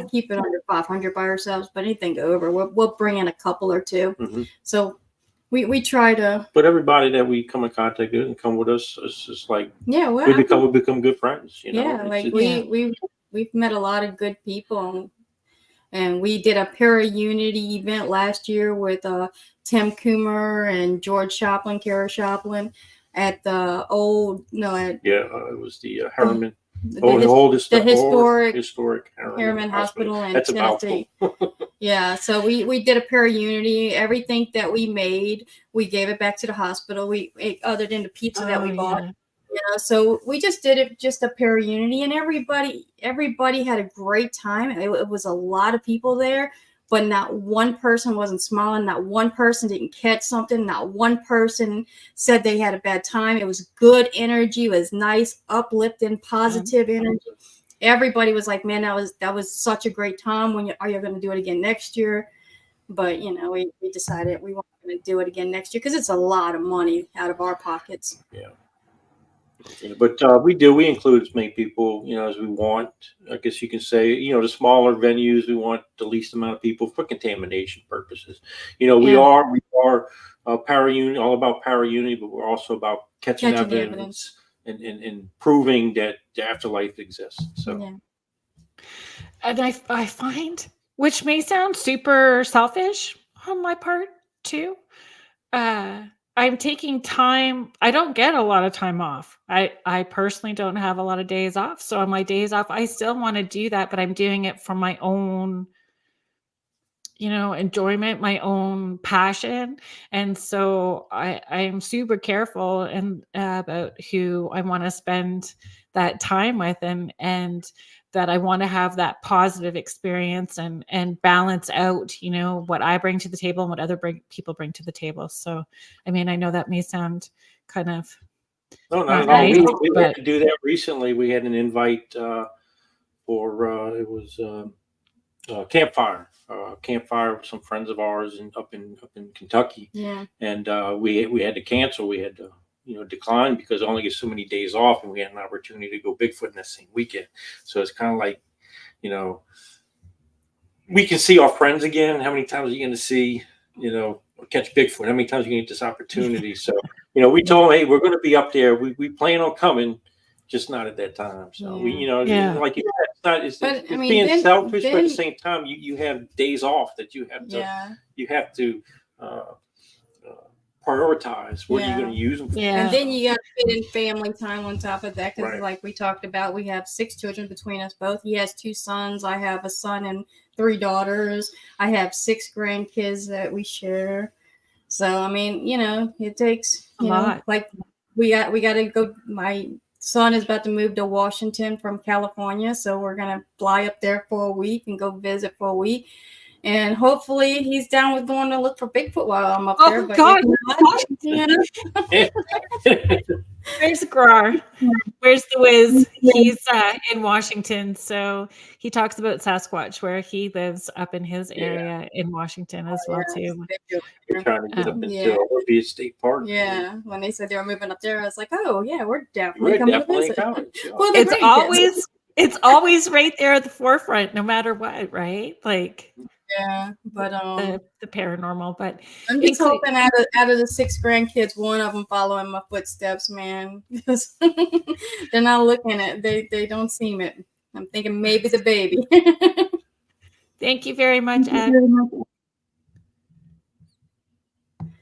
keep it under 500 by ourselves, but anything over, we'll bring in a couple or two. Mm-hmm. So we try to. But everybody that we come in contact with and come with us, it's just like we become good friends. You know? Yeah, like we've met a lot of good people, and we did a Para-Unity event last year with Tim Coomer and George Shoplin, Kara Shoplin, at the old it was the Harriman. The historic Harriman Hospital in Tennessee. Yeah, so we did a Para-Unity. Everything that we made, we gave it back to the hospital. We other than the pizza that we bought. Yeah, so we just did it, just a Para-Unity, and everybody had a great time. It was a lot of people there, but not one person wasn't smiling. Not one person didn't catch something. Not one person said they had a bad time. It was good energy. It was nice, uplifting, positive energy. Everybody was like, man, that was such a great time. Are you going to do it again next year? But, we decided we weren't going to do it again next year because it's a lot of money out of our pockets. Yeah. But we include as many people, as we want. I guess you can say, the smaller venues, we want the least amount of people for contamination purposes. We are Para-Unity, all about Para-Unity, but we're also about catching evidence. And proving that the afterlife exists. So, and I find, which may sound super selfish on my part too, I'm taking time. I don't get a lot of time off. I personally don't have a lot of days off. So on my days off, I still want to do that, but I'm doing it for my own, enjoyment, my own passion. And so I'm super careful about who I want to spend that time with, and that I want to have that positive experience and balance out, what I bring to the table and what other people bring to the table. So, I mean, I know that may sound kind of no, nice, we had to do that recently. We had an invite for it was campfire with some friends of ours up in Kentucky. Yeah. And we had to cancel. We had to decline because I only get so many days off, and we had an opportunity to go Bigfoot in that same weekend. So it's kind of like, we can see our friends again. How many times are you going to see, catch Bigfoot? How many times are you going to get this opportunity? So, we told them, hey, we're going to be up there. We plan on coming, just not at that time. So like you said, it's being selfish, but at the same time, you have days off that you have to prioritize what you're going to use them for. Yeah. And then you got to fit in family time on top of that, because like we talked about, we have 6 children between us both. He has 2 sons. I have a son and 3 daughters. I have 6 grandkids that we share. So I mean, it takes a lot. Like we got to go. My son is about to move to Washington from California, so we're gonna fly up there for a week and go visit for a week. And hopefully he's down with going to look for Bigfoot while I'm up there. But God. Where's Grar? Where's the Wiz? He's in Washington. So he talks about Sasquatch, where he lives up in his area in Washington as well, too. We're trying to get up into Olympia State Park. Yeah. When they said they were moving up there, I was like, oh, yeah, we're definitely coming to visit. Well, it's always right there at the forefront, no matter what, right? Like... Yeah, but the paranormal. But I'm just hoping out of the 6 grandkids, one of them following my footsteps, man. Because they're not looking at they don't seem it. I'm thinking maybe the baby. Thank you very much, Ed.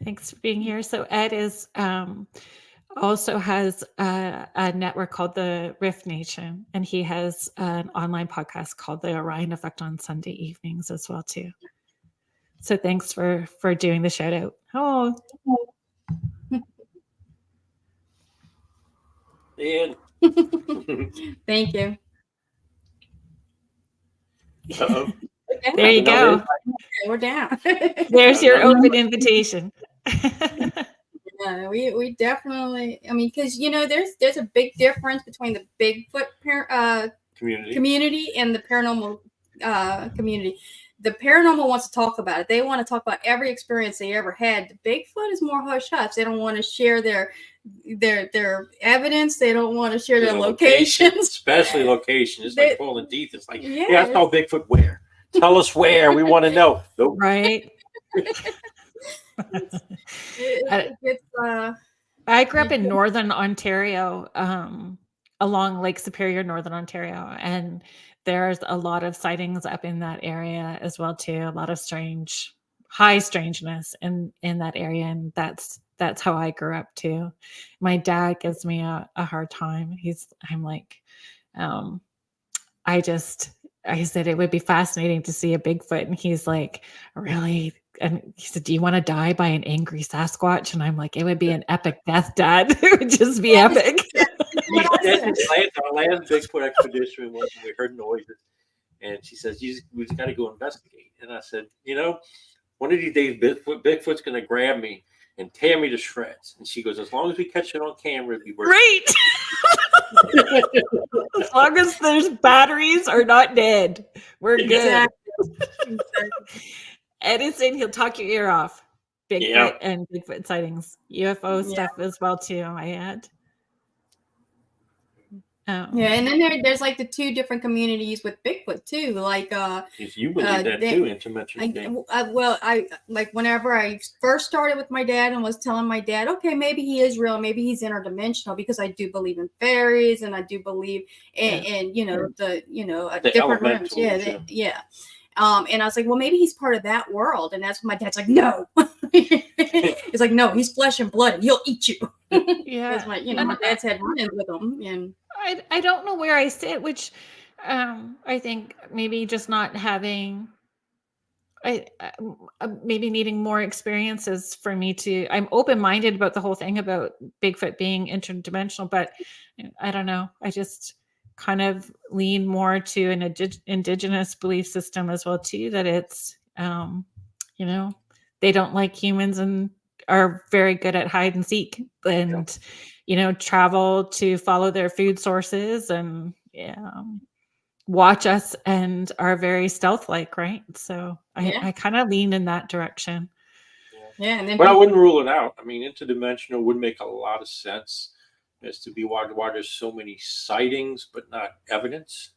Thanks for being here. So Ed is also has a network called the Rift Nation, and he has an online podcast called The Orion Effect on Sunday evenings as well too. So thanks for doing the shout out. Oh, and thank you. Uh-oh. There you go. Okay, we're down. There's your open invitation. Yeah, we definitely. I mean, because there's a big difference between the Bigfoot community and the paranormal community. The paranormal wants to talk about it. They want to talk about every experience they ever had. The Bigfoot is more hush hush. They don't want to share their evidence. They don't want to share their locations, especially locations. It's like pulling teeth. It's like, I saw Bigfoot where? Tell us where. We want to know. Nope. Right. I grew up in Northern Ontario, along Lake Superior, Northern Ontario, and there's a lot of sightings up in that area as well too. A lot of high strangeness in that area, and that's how I grew up too. My dad gives me a hard time. I'm like, I said it would be fascinating to see a Bigfoot, and he's like, really? And he said, do you want to die by an angry Sasquatch? And I'm like, it would be an epic death, Dad. It would just be epic. Our last Bigfoot expedition was we heard noises, and she says, we just got to go investigate. And I said, one of these days, Bigfoot's going to grab me and tear me to shreds. And she goes, as long as we catch it on camera, it'll be worth it. Great. As long as there's batteries are not dead, we're good. Exactly. Ed is saying he'll talk your ear off. Bigfoot and Bigfoot sightings, UFO stuff as well too. I add. Yeah, and then there's like the two different communities with Bigfoot too. Like, you believe that too, interdimensional. I like whenever I first started with my dad and was telling my dad, okay, maybe he is real, maybe he's interdimensional, because I do believe in fairies and I do believe in the different rooms. Yeah. And I was like, well, maybe he's part of that world. And that's when my dad's like, no. He's like, no, he's flesh and blood and he'll eat you. Yeah. My dad's had run-ins with him. And I don't know where I sit, which I think maybe just not having, maybe needing more experiences for me I'm open-minded about the whole thing about Bigfoot being interdimensional, but I don't know. I just kind of lean more to an indigenous belief system as well too, that it's, they don't like humans and are very good at hide and seek and, travel to follow their food sources and watch us and are very stealth-like, right? So I kind of lean in that direction. Yeah, and then but I wouldn't rule it out. I mean, interdimensional would make a lot of sense as to be why there's so many sightings but not evidence.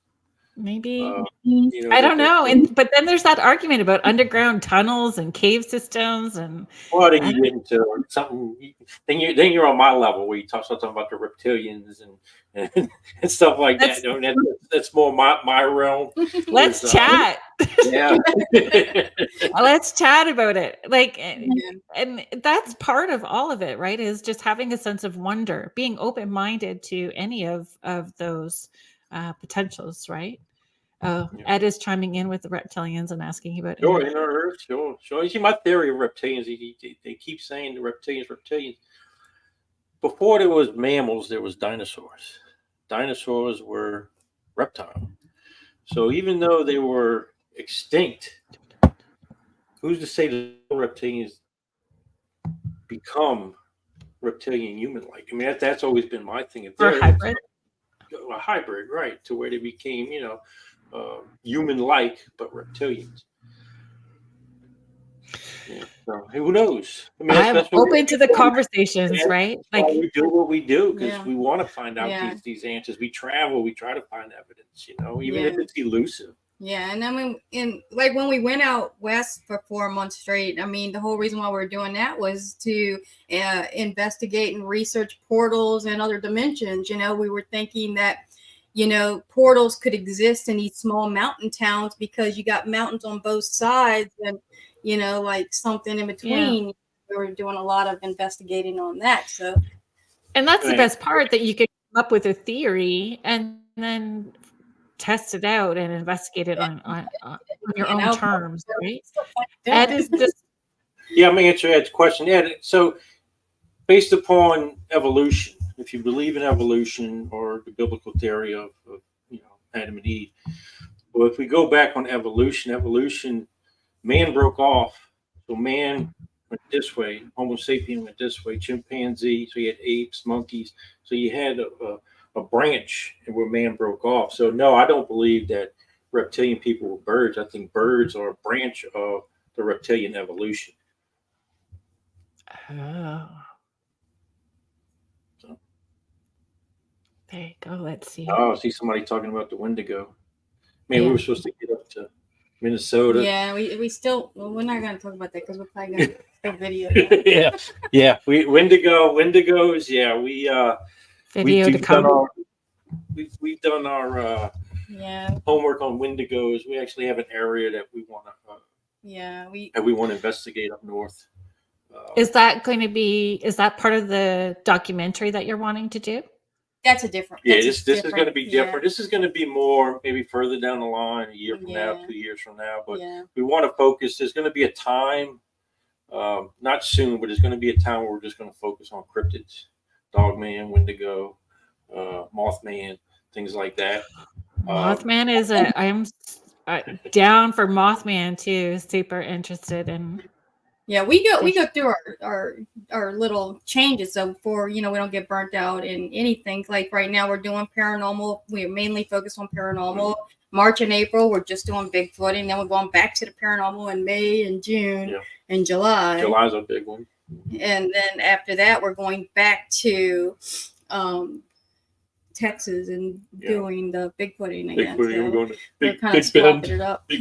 Maybe I don't know. But then there's that argument about underground tunnels and cave systems, and then you get into something. Then you're on my level where you talk something about the reptilians and stuff like that. That's more my realm. Let's chat. Yeah, let's chat about it. Like, and that's part of all of it, right? Is just having a sense of wonder, being open-minded to any of those potentials, right? Ed is chiming in with the reptilians and asking about it. Sure. You see, my theory of reptilians, they keep saying the reptilians. Before there was mammals, there was dinosaurs. Dinosaurs were reptile. So even though they were extinct, who's to say the reptilians become reptilian human-like? I mean, that's always been my thing. Or hybrid. A hybrid, right, to where they became, human-like but reptilians. Yeah, so who knows? I mean, I'm open to the conversations, right? Like we do what we do because we want to find out these answers. We travel, we try to find evidence, even if it's elusive. Yeah, and I mean, when we went out west for 4 months straight, I mean, the whole reason why we were doing that was to investigate and research portals and other dimensions. We were thinking that, portals could exist in these small mountain towns because you got mountains on both sides and, like something in between. Yeah. We were doing a lot of investigating on that. So, and that's the best part, that you can come up with a theory and then test it out and investigate it on your own terms, right? Ed is just I'm gonna answer Ed's question. So based upon evolution, if you believe in evolution or the biblical theory of Adam and Eve, well, if we go back on evolution, man broke off. So man went this way, Homo sapien went this way, chimpanzee, so you had apes, monkeys, so you had a branch where man broke off. So no, I don't believe that reptilian people were birds. I think birds are a branch of the reptilian evolution. Oh. So. There you go. Let's see. Oh, I see somebody talking about the Wendigo. Man, we were supposed to get up to Minnesota. Yeah, we still, we're not going to talk about that because we're probably going to the video. yeah. Wendigos. Yeah, we've done our homework on Wendigos. We actually have an area that we want to we want to investigate up north. Is that part of the documentary that you're wanting to do? That's a different. Yeah, this is going to be different. This is going to be more maybe further down the line, a year from now, 2 years from now. But we want to focus. There's going to be a time, not soon, but there's going to be a time where we're just going to focus on cryptids, Dogman, Wendigo, Mothman, things like that. Mothman I'm down for Mothman too. Super interested in. Yeah, we go through our little changes. So we don't get burnt out in anything. Like right now we're doing paranormal. We're mainly focused on paranormal. March and April, we're just doing Bigfoot. And then we're going back to the paranormal in May and June and July. July's a big one. And then after that, we're going back to Texas and doing the Bigfooting again. We're going to Big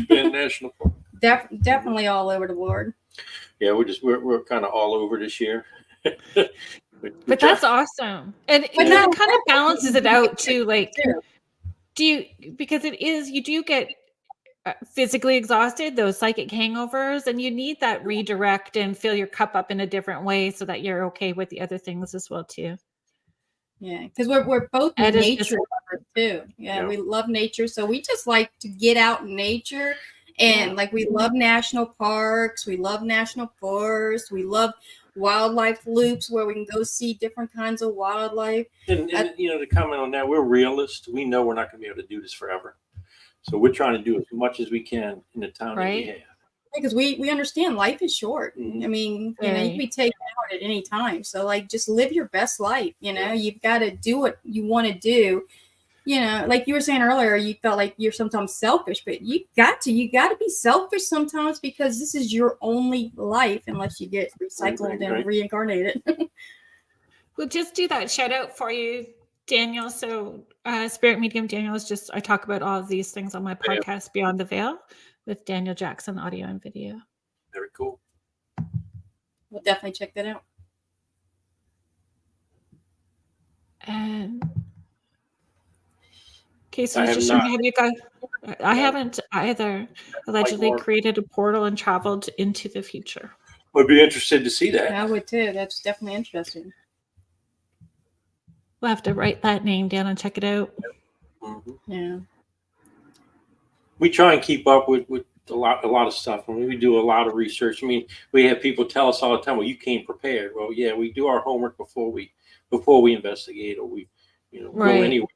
Bend National Park. Definitely all over the board. Yeah, we're kind of all over this year. but that's awesome, and it kind of balances it out too. Like, because you do get physically exhausted, those psychic hangovers, and you need that redirect and fill your cup up in a different way so that you're okay with the other things as well too. Yeah, because we're both nature lovers too. Yeah, we love nature, so we just like to get out in nature. And like we love national parks, we love national forests, we love wildlife loops where we can go see different kinds of wildlife. And to comment on that, we're realists. We know we're not going to be able to do this forever, so we're trying to do as much as we can in the time that we have. Because we understand life is short. I mean, you can be taken out at any time. So like, just live your best life. You've got to do what you want to do. Like you were saying earlier, you felt like you're sometimes selfish, but you got to be selfish sometimes because this is your only life unless you get recycled and reincarnated. We'll just do that shout out for you, Daniel. So Spirit Medium Daniel I talk about all of these things on my podcast, Beyond the Veil, with Daniel Jackson, audio and video. Very cool. We'll definitely check that out. And Casey was just showing me, have you guys? I haven't either. Allegedly created a portal and traveled into the future. Would be interested to see that. I would too. That's definitely interesting. We'll have to write that name down and check it out. Yeah. We try and keep up with a lot of stuff. I mean, we do a lot of research. I mean, we have people tell us all the time, "Well, you came prepared." Well, yeah, we do our homework before we investigate or we go anywhere.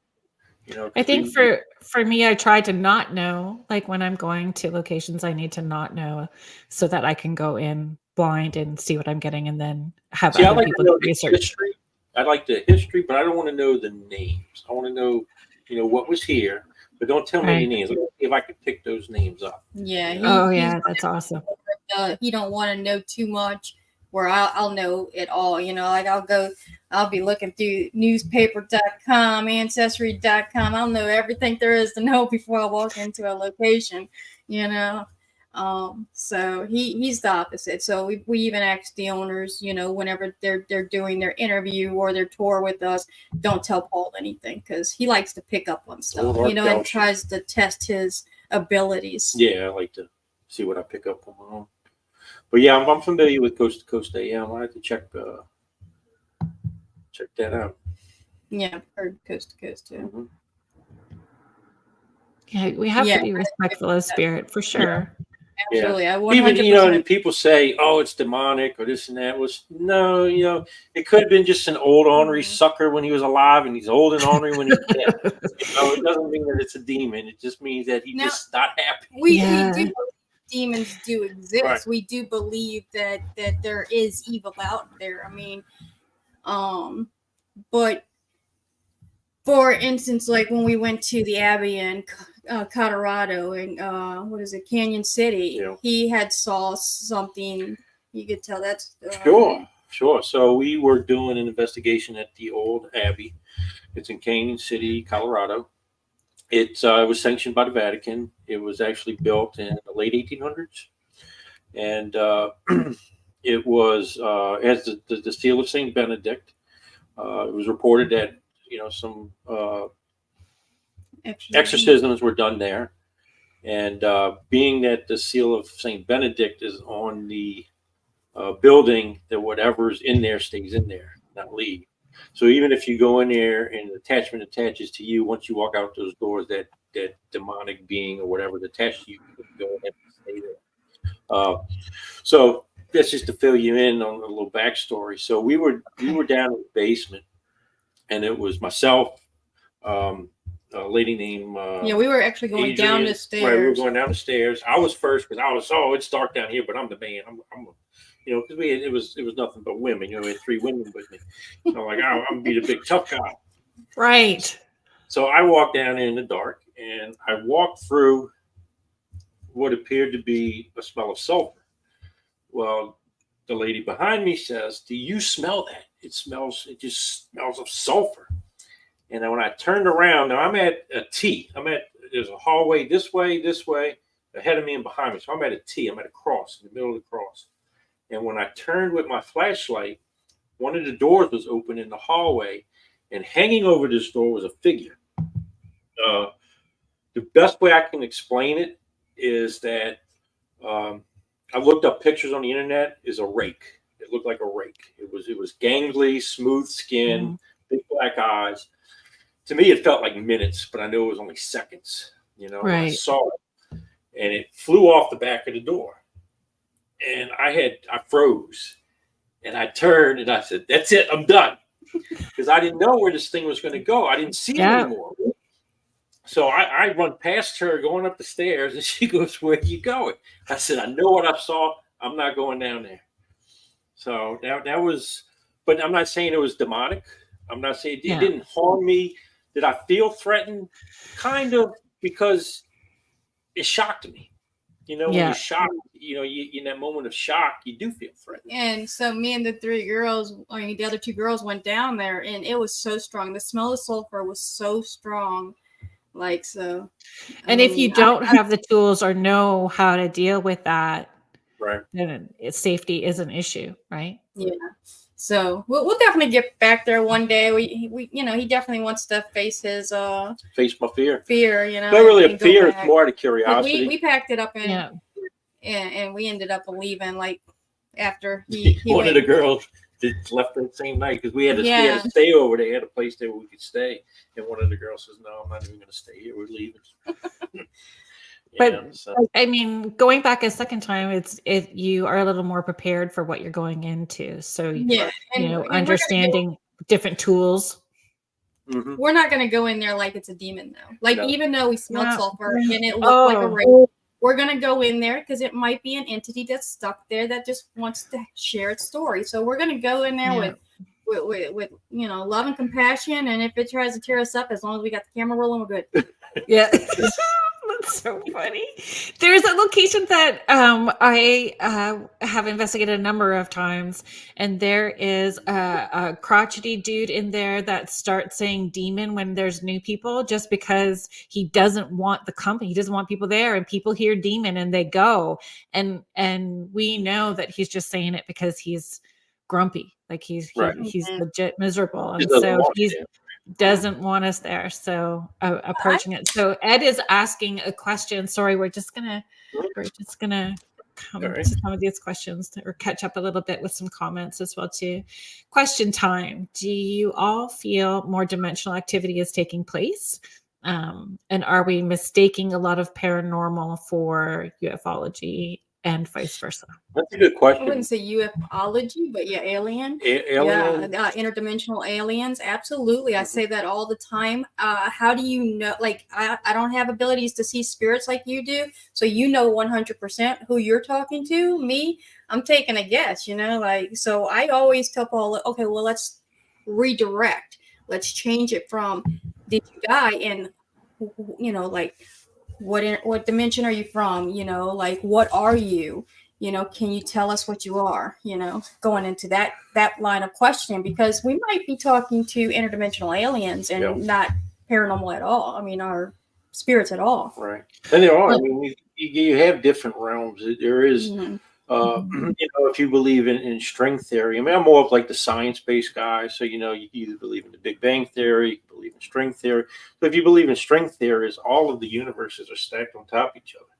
I think for me, I try to not know, like when I'm going to locations, I need to not know so that I can go in blind and see what I'm getting and then have other people do research. History. I like the history, but I don't want to know the names. I want to know, what was here, but don't tell me any names. Let me see if I can pick those names up. Yeah. That's awesome. He don't want to know too much where I'll know it all. Like I'll be looking through newspaper.com, ancestry.com. I'll know everything there is to know before I walk into a location, So he's the opposite. So we even ask the owners, whenever they're doing their interview or their tour with us, don't tell Paul anything because he likes to pick up on stuff, and tries to test his abilities. Yeah, I like to see what I pick up on my own. But yeah, I'm familiar with Coast to Coast AM. I have to check that out. Yeah, I've heard Coast to Coast too. Yeah, we have to be respectful of spirit for sure. Absolutely. Even people say, "Oh, it's demonic" or this and that. No, it could have been just an old ornery sucker when he was alive, and he's old and ornery when he's dead. It doesn't mean that it's a demon. It just means that he's just not happy. We do. Demons do exist. Right. We do believe that there is evil out there. I mean, but for instance, like when we went to the Abbey in Colorado and Canyon City, he had saw something. You could tell that's sure. So we were doing an investigation at the old Abbey. It's in Canyon City, Colorado. It was sanctioned by the Vatican. It was actually built in the late 1800s, and it was as the seal of Saint Benedict. It was reported that some exorcisms were done there, and being that the seal of Saint Benedict is on the building, that whatever's in there stays in there, not leave. So even if you go in there and the attachment attaches to you, once you walk out those doors, that demonic being or whatever attached to you can go ahead and stay there. So that's just to fill you in on a little backstory. So we were down in the basement, and it was myself, a lady named we were actually going Adrian. down the stairs. Right, we were going down the stairs. I was first because I was it's dark down here, but I'm the man. I'm because it was nothing but women. We had 3 women with me. So I'm like, I'm gonna be the big tough guy. Right. So I walked down in the dark, and I walked through what appeared to be a smell of sulfur. Well, the lady behind me says, "Do you smell that? It just smells of sulfur." And then when I turned around, now I'm at a T. There's a hallway this way, ahead of me and behind me. So I'm at a T. I'm at a cross, in the middle of the cross. And when I turned with my flashlight, one of the doors was open in the hallway, and hanging over this door was a figure. The best way I can explain it is that I looked up pictures on the internet. Is a rake. It looked like a rake. It was gangly, smooth skin, big black eyes. To me, it felt like minutes, but I knew it was only seconds. Right. I saw it, and it flew off the back of the door, and I froze, and I turned and I said, "That's it, I'm done," because I didn't know where this thing was going to go. I didn't see it anymore. So I run past her going up the stairs, and she goes, "Where are you going?" I said, "I know what I saw. I'm not going down there." So that was, but I'm not saying it was demonic. I'm not saying it didn't harm me. Did I feel threatened? Kind of, because it shocked me. When you're shocked, you in that moment of shock, you do feel threatened. And so me and the 3 girls, the other 2 girls went down there, and it was so strong. The smell of sulfur was so strong. And if you don't have the tools or know how to deal with that, right, then safety is an issue, right? Yeah. So we'll definitely get back there one day. We he definitely wants to face my fear. Fear, Not really a fear; it's more out of curiosity. We packed it up and we ended up leaving after one of the girls left that same night because we had to stay over. They had a place there where we could stay, and one of the girls says, "No, I'm not even going to stay here. We're leaving." I mean, going back a second time, you are a little more prepared for what you're going into. So understanding different tools. Mm-hmm. We're not going to go in there like it's a demon, though. Even though we smelled sulfur and it looked like a ring, we're going to go in there because it might be an entity that's stuck there that just wants to share its story. So we're going to go in there with love and compassion. And if it tries to tear us up, as long as we got the camera rolling, we're good. Yeah. That's so funny. There's a location that I have investigated a number of times, and there is a crotchety dude in there that starts saying demon when there's new people, just because he doesn't want the company. He doesn't want people there, and people hear demon and they go. And we know that he's just saying it because he's grumpy, like he's legit miserable, and so he's doesn't want us there. So approaching it. So Ed is asking a question. Sorry, we're just gonna come to some of these questions or catch up a little bit with some comments as well too. Question time. Do you all feel more dimensional activity is taking place? And are we mistaking a lot of paranormal for ufology and vice versa? That's a good question. I wouldn't say ufology, but alien. Alien. Yeah, interdimensional aliens. Absolutely. I say that all the time. How do you know? Like, I don't have abilities to see spirits like you do. So 100% who you're talking to. Me, I'm taking a guess, so I always tell Paul, okay, well, let's redirect. Let's change it from, did you die? And, what dimension are you from? What are you? Can you tell us what you are? Going into that line of questioning, because we might be talking to interdimensional aliens and not paranormal at all. I mean, our spirits at all. Right. And there are. I mean, you have different realms. There is If you believe in string theory, I mean, I'm more of like the science-based guy. So, you can either believe in the Big Bang Theory, you can believe in string theory. So if you believe in string theory, all of the universes are stacked on top of each other,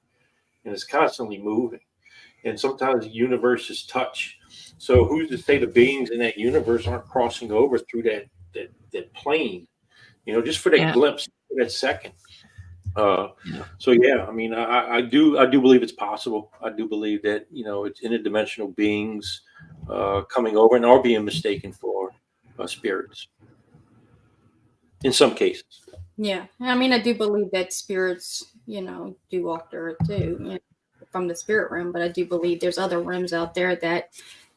and it's constantly moving. And sometimes the universes touch. So who's to say the beings in that universe aren't crossing over through that plane, just for that glimpse, for that second. So yeah, I mean, I do believe it's possible. I do believe that it's interdimensional beings coming over and are being mistaken for spirits in some cases. Yeah, I mean, I do believe that spirits, do walk the earth too, from the spirit realm. But I do believe there's other realms out there that,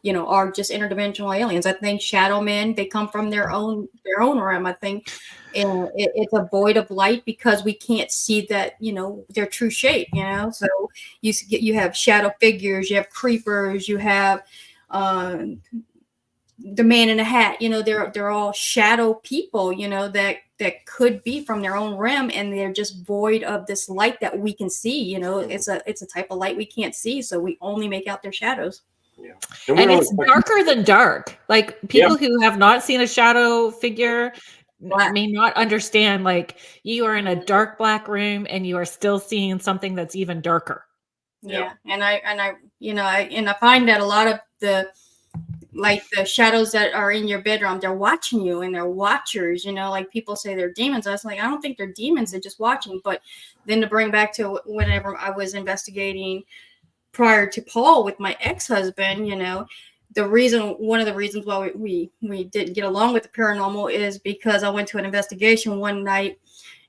are just interdimensional aliens. I think shadow men, they come from their own realm. I think, and it's a void of light because we can't see that, their true shape. So you have shadow figures, you have creepers, you have the man in a hat. They're all shadow people. That could be from their own realm, and they're just void of this light that we can see. It's a type of light we can't see, so we only make out their shadows. Yeah. And it's darker than dark. Like people who have not seen a shadow figure may not understand. Like you are in a dark black room and you are still seeing something that's even darker. Yeah. And I find that a lot of the shadows that are in your bedroom, they're watching you and they're watchers, like people say they're demons. I was like, I don't think they're demons. They're just watching. But then to bring back to whenever I was investigating prior to Paul with my ex-husband, one of the reasons why we didn't get along with the paranormal is because I went to an investigation one night,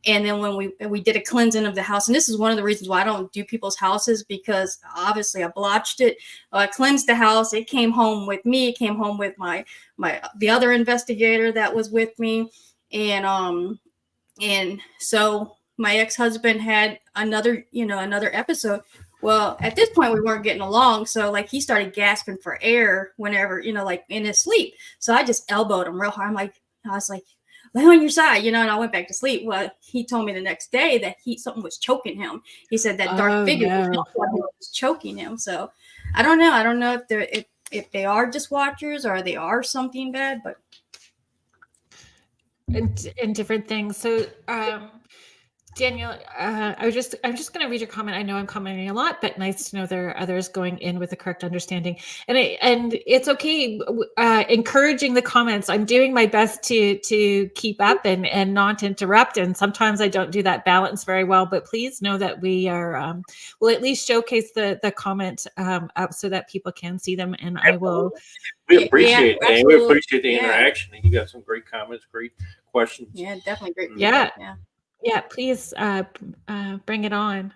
and then when we did a cleansing of the house, and this is one of the reasons why I don't do people's houses, because obviously I blotched it. I cleansed the house. It came home with me. It came home with the other investigator that was with me, and so my ex-husband had another episode. Well, at this point, we weren't getting along. So, he started gasping for air whenever, in his sleep. So I just elbowed him real hard. I was like, lay on your side, and I went back to sleep. Well, he told me the next day that something was choking him. He said that dark figure was choking him. So I don't know. I don't know if they are just watchers or they are something bad, but. And different things. So, Daniel, I'm just going to read your comment. I know I'm commenting a lot, but nice to know there are others going in with the correct understanding. And it's okay, encouraging the comments. I'm doing my best to keep up and not interrupt. And sometimes I don't do that balance very well. But please know that we are we'll at least showcase the comment up so that people can see them. And I will. We appreciate it. We appreciate the interaction. You got some great comments, great questions. Yeah, definitely great. Yeah. Yeah, please bring it on.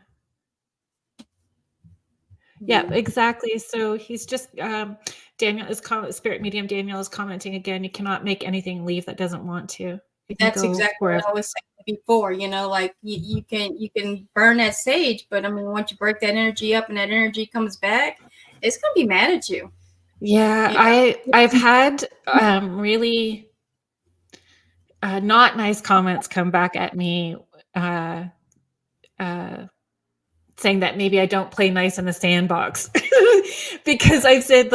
Yeah, exactly. So he's just Daniel is Spirit Medium. Daniel is commenting again. You cannot make anything leave that doesn't want to. That's exactly what I was saying before. You can burn that sage, but I mean, once you break that energy up and that energy comes back, it's gonna be mad at you. Yeah, I've had really. Not nice comments come back at me saying that maybe I don't play nice in the sandbox because I've said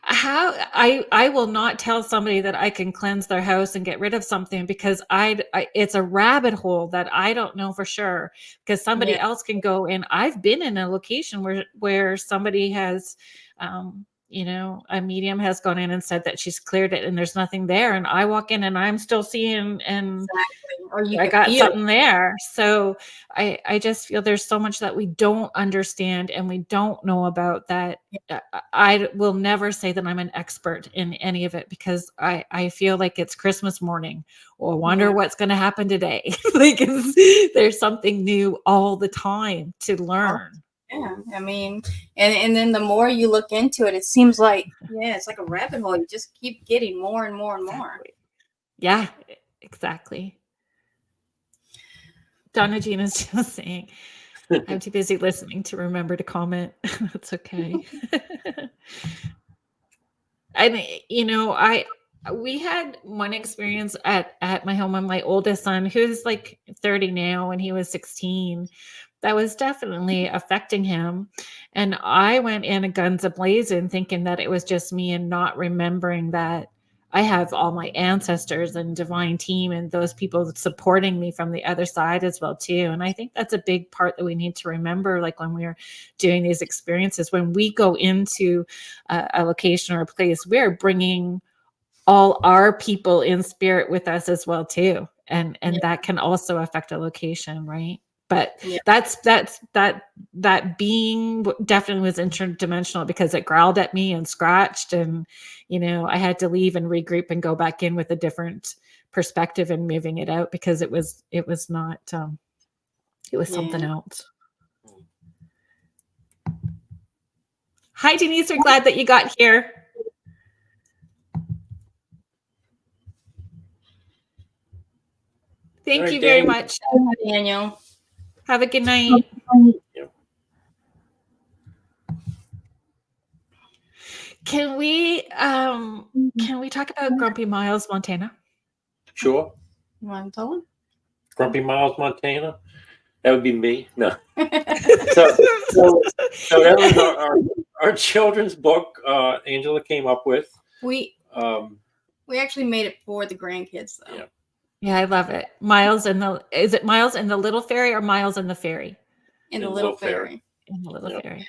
how I will not tell somebody that I can cleanse their house and get rid of something because it's a rabbit hole that I don't know for sure because somebody else can go in. I've been in a location where somebody has a medium has gone in and said that she's cleared it and there's nothing there. And I walk in and I'm still seeing and I got something there. So I just feel there's so much that we don't understand and we don't know about that. I will never say that I'm an expert in any of it because I feel like it's Christmas morning or wonder what's going to happen today. There's something new all the time to learn. Yeah, I mean, and then the more you look into it, it seems like, it's like a rabbit hole. You just keep getting more and more and more. Yeah, exactly. Donna Jean is just saying, I'm too busy listening to remember to comment. That's okay. And, we had one experience at my home on my oldest son, who's 30 now, and he was 16. that was definitely affecting him. And I went in a guns a-blazing thinking that it was just me and not remembering that I have all my ancestors and divine team and those people supporting me from the other side as well too. And I think that's a big part that we need to remember, like when we're doing these experiences, when we go into a location or a place, we're bringing all our people in spirit with us as well too. And that can also affect a location, right? But that being definitely was interdimensional because it growled at me and scratched, and I had to leave and regroup and go back in with a different perspective and moving it out because it was not it was something else. Hi Denise, we're glad that you got here. Thank you very much. Daniel. Have a good night. Can we talk about Grumpy Miles, Montana? Sure. You want to tell him? Grumpy Miles, Montana? That would be me. No. so that was our children's book Angela came up with. We actually made it for the grandkids though. Yeah. Yeah, I love it. Is it Miles and the Little Fairy or Miles and the Fairy? In the Little Fairy. In the Little Fairy.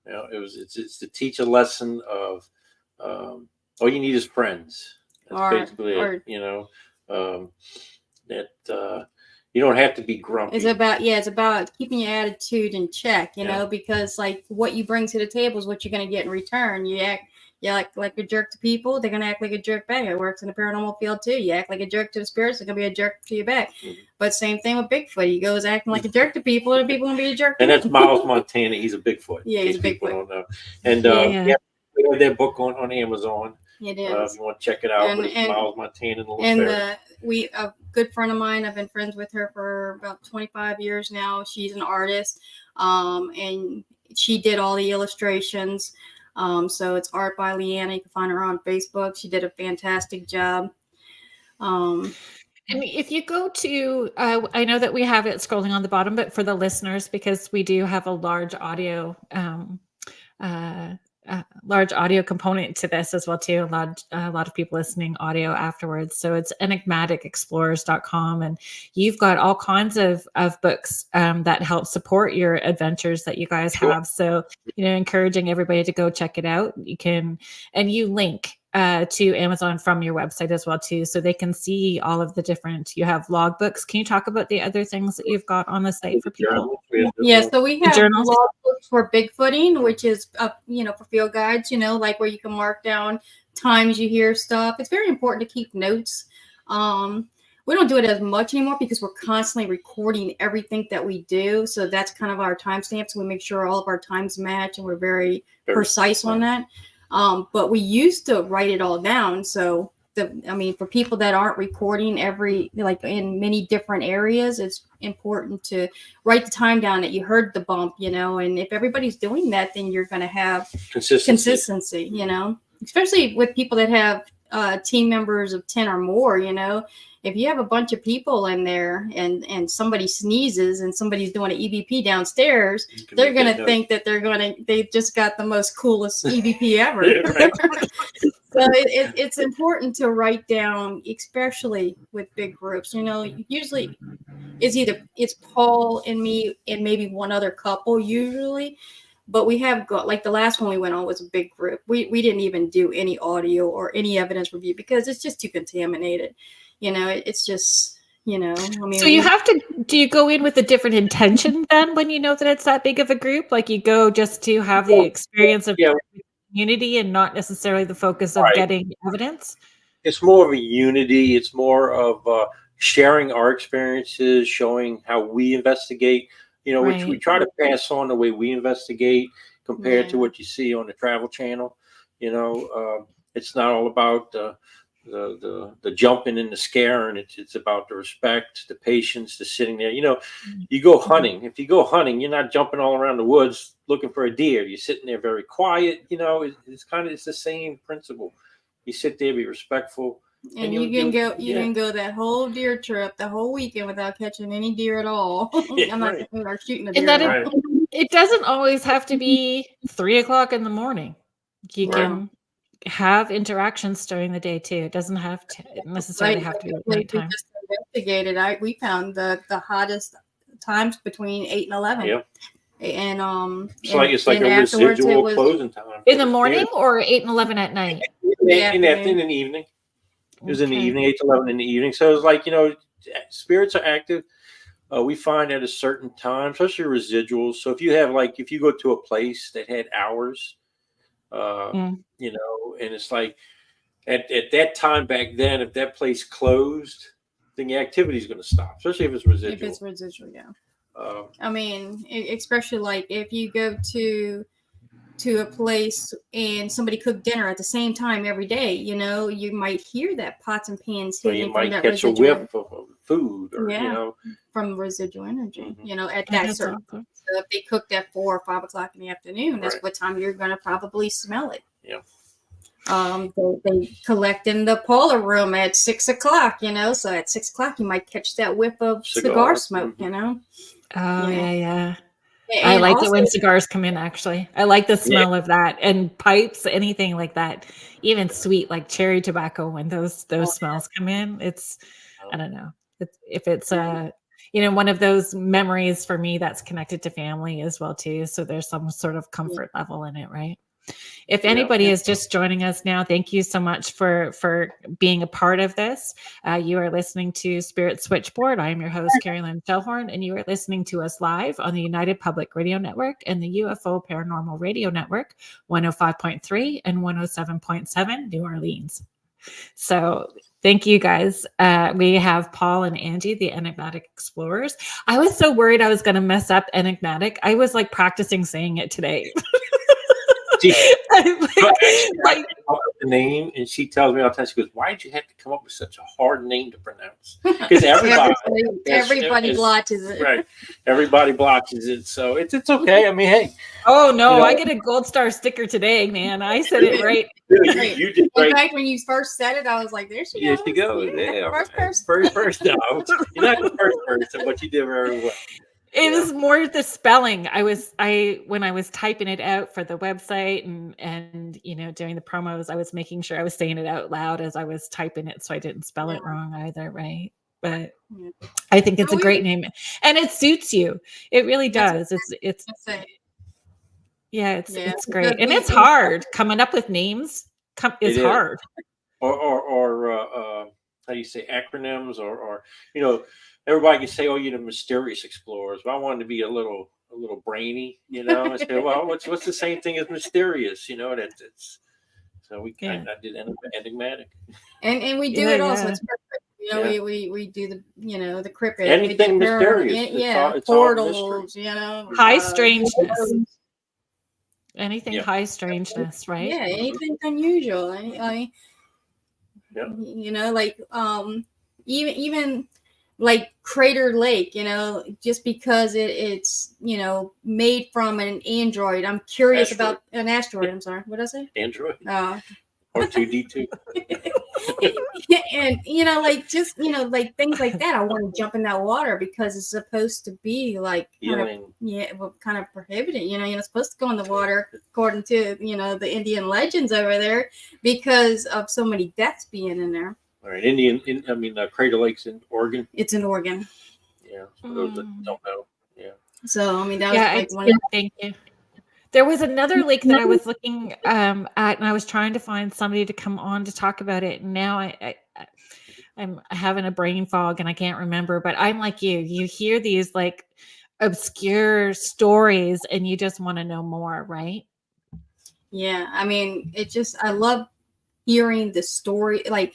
Yeah, it's to teach a lesson of all you need is friends. That's basically it. That you don't have to be grumpy. It's about keeping your attitude in check, because like what you bring to the table is what you're going to get in return. You act like a jerk to people, they're going to act like a jerk back. It works in the paranormal field too. You act like a jerk to the spirits, they're going to be a jerk to you back. Mm-hmm. But same thing with Bigfoot. He goes acting like a jerk to people, and people going to be a jerk to him. And that's Miles Montana. He's a Bigfoot. Yeah, he's a Bigfoot. And we have that book on Amazon. It is. If you want to check it out, but it's Miles Montana. A good friend of mine, I've been friends with her for about 25 years now. She's an artist, and she did all the illustrations. So it's Art by Leanna. You can find her on Facebook. She did a fantastic job. And if you go to, I know that we have it scrolling on the bottom, but for the listeners, because we do have a large audio component to this as well too. A lot of people listening audio afterwards. So it's enigmaticexplorers.com, and you've got all kinds of books that help support your adventures that you guys have. So encouraging everybody to go check it out. You link to Amazon from your website as well too, so they can see all of the different. You have logbooks. Can you talk about the other things that you've got on the site for people? Yeah, so we have logbooks for Bigfooting, which is for field guides. Like where you can mark down times you hear stuff. It's very important to keep notes. We don't do it as much anymore because we're constantly recording everything that we do. So that's kind of our timestamps. We make sure all of our times match, and we're very precise on that. But we used to write it all down. So for people that aren't recording in many different areas, it's important to write the time down that you heard the bump, and if everybody's doing that, then you're going to have consistency, especially with people that have team members of 10 or more, if you have a bunch of people in there and somebody sneezes and somebody's doing an EVP downstairs, they're going to think that they just got the most coolest EVP ever. So it's important to write down, especially with big groups. Usually it's Paul and me and maybe one other couple usually. But we have got, like the last one we went on was a big group. We didn't even do any audio or any evidence review because it's just too contaminated. It's just, So you have to, do you go in with a different intention then when you know that it's that big of a group? Like you go just to have the experience of unity and not necessarily the focus of getting evidence? It's more of a unity. It's more of sharing our experiences, showing how we investigate. Which we try to pass on the way we investigate compared to what you see on the Travel Channel. It's not all about the jumping and the scaring. It's about the respect, the patience, the sitting there. You go hunting. If you go hunting, you're not jumping all around the woods looking for a deer. You're sitting there very quiet. It's the same principle. You sit there, be respectful, And you can go that whole deer trip, the whole weekend without catching any deer at all. Yeah, I'm not shooting a deer. And that it doesn't always have to be 3:00 in the morning. You can have interactions during the day too. It doesn't have to necessarily have to be at nighttime. We just investigated. We found the hottest times between 8 and 11. Yep. And it's like a residual closing time in the morning or 8 and 11 at night. In the evening. It was in the evening, 8 to 11 in the evening. So it was like, spirits are active. We find at a certain time, especially residuals. So if you go to a place that had hours, and it's like at that time back then, if that place closed, then the activity is going to stop, especially if it's residual. If it's residual, yeah. I mean, especially like if you go to a place and somebody cooked dinner at the same time every day, you might hear that pots and pans hitting. So you might catch a whiff of food, or from residual energy. At that certain point. So if they cooked at 4 or 5 o'clock in the afternoon, that's what time you're going to probably smell it. Yeah. They collect in the parlor room at 6 o'clock. So at 6 o'clock you might catch that whiff of cigar smoke. Oh yeah. I like it when cigars come in, actually. I like the smell of that, and pipes, anything like that, even sweet like cherry tobacco. When those smells come in, it's, I don't know, it's one of those memories for me that's connected to family as well too. So there's some sort of comfort level in it, right? If anybody is just joining us now, thank you so much for being a part of this. You are listening to Spirit Switchboard. I am your host, Kerrilynn Shellhorn, and you are listening to us live on the United Public Radio Network and the UFO Paranormal Radio Network, 105.3 and 107.7 New Orleans. So thank you guys. We have Paul and Angie, the Enigmatic Explorers. I was so worried I was going to mess up Enigmatic. I was like practicing saying it today. I come up with the name, and she tells me all the time. She goes, "Why did you have to come up with such a hard name to pronounce?" Because everybody blotches it. Right, everybody blotches it, so it's okay. I mean, hey. Oh no, I get a gold star sticker today, man. I said it right. You did great. In fact, when you first said it, I was like, "There she goes." There she goes. Yeah, first person. First. No, you're not the first person, but you did very well. It was more the spelling. When I was typing it out for the website and doing the promos, I was making sure I was saying it out loud as I was typing it, so I didn't spell it wrong either, right? But I think it's a great name, and it suits you. It really does. It's great, and it's hard coming up with names. It's hard. Or how do you say acronyms or everybody can say, "Oh, you're the mysterious explorers." But I wanted to be a little brainy, and say, "Well, what's the same thing as mysterious?" That's so we kind of did enigmatic, and we do it also. It's perfect. We do the cryptid, anything mysterious. It's portals, high strangeness. Anything high strangeness, right? Yeah, anything unusual. Even like Crater Lake, just because it's made from an android. I'm curious about an asteroid. I'm sorry, what did I say? Android. Or 2D2. And like things like that. I want to jump in that water because it's supposed to be like kind of prohibited. You're supposed to go in the water according to the Indian legends over there because of so many deaths being in there. All right, Crater Lake's in Oregon. It's in Oregon. Yeah, for those that don't know. Yeah. So that was one. Thank you. There was another lake that I was looking at, and I was trying to find somebody to come on to talk about it. And now I'm having a brain fog and I can't remember. But I'm like you. You hear these like obscure stories, and you just want to know more, right? Yeah, I love hearing the story, like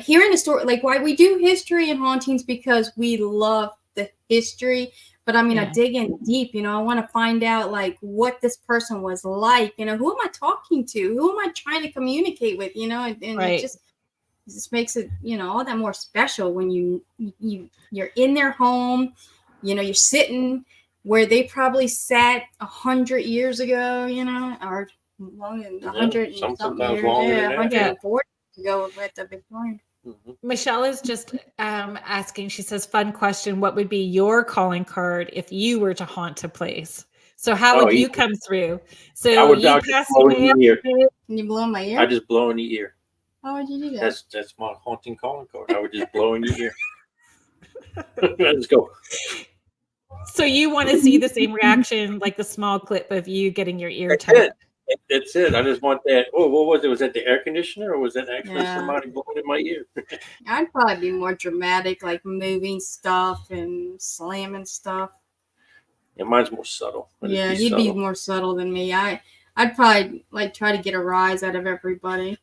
hearing the story, like why we do history and hauntings, because we love the history. But I dig in deep, I want to find out like what this person was like, who am I talking to? Who am I trying to communicate with? And right. It just makes it, all that more special when you're in their home, you're sitting where they probably sat 100 years ago, or long 100 and something years, 140 ago with the Victorian. Michelle is just asking, she says, fun question, what would be your calling card if you were to haunt a place? So how would you come through? So you pass me in the ear. Can you blow in my ear? I just blow in the ear. How would you do that? That's my haunting calling card. I would just blow in the ear. Let's go. So you want to see the same reaction, like the small clip of you getting your ear tapped? That's it. I just want that. Oh, what was it? Was that the air conditioner, or was that actually somebody blowing in my ear? I'd probably be more dramatic, like moving stuff and slamming stuff. Yeah, mine's more subtle. Yeah, you'd be more subtle than me. I'd probably like try to get a rise out of everybody.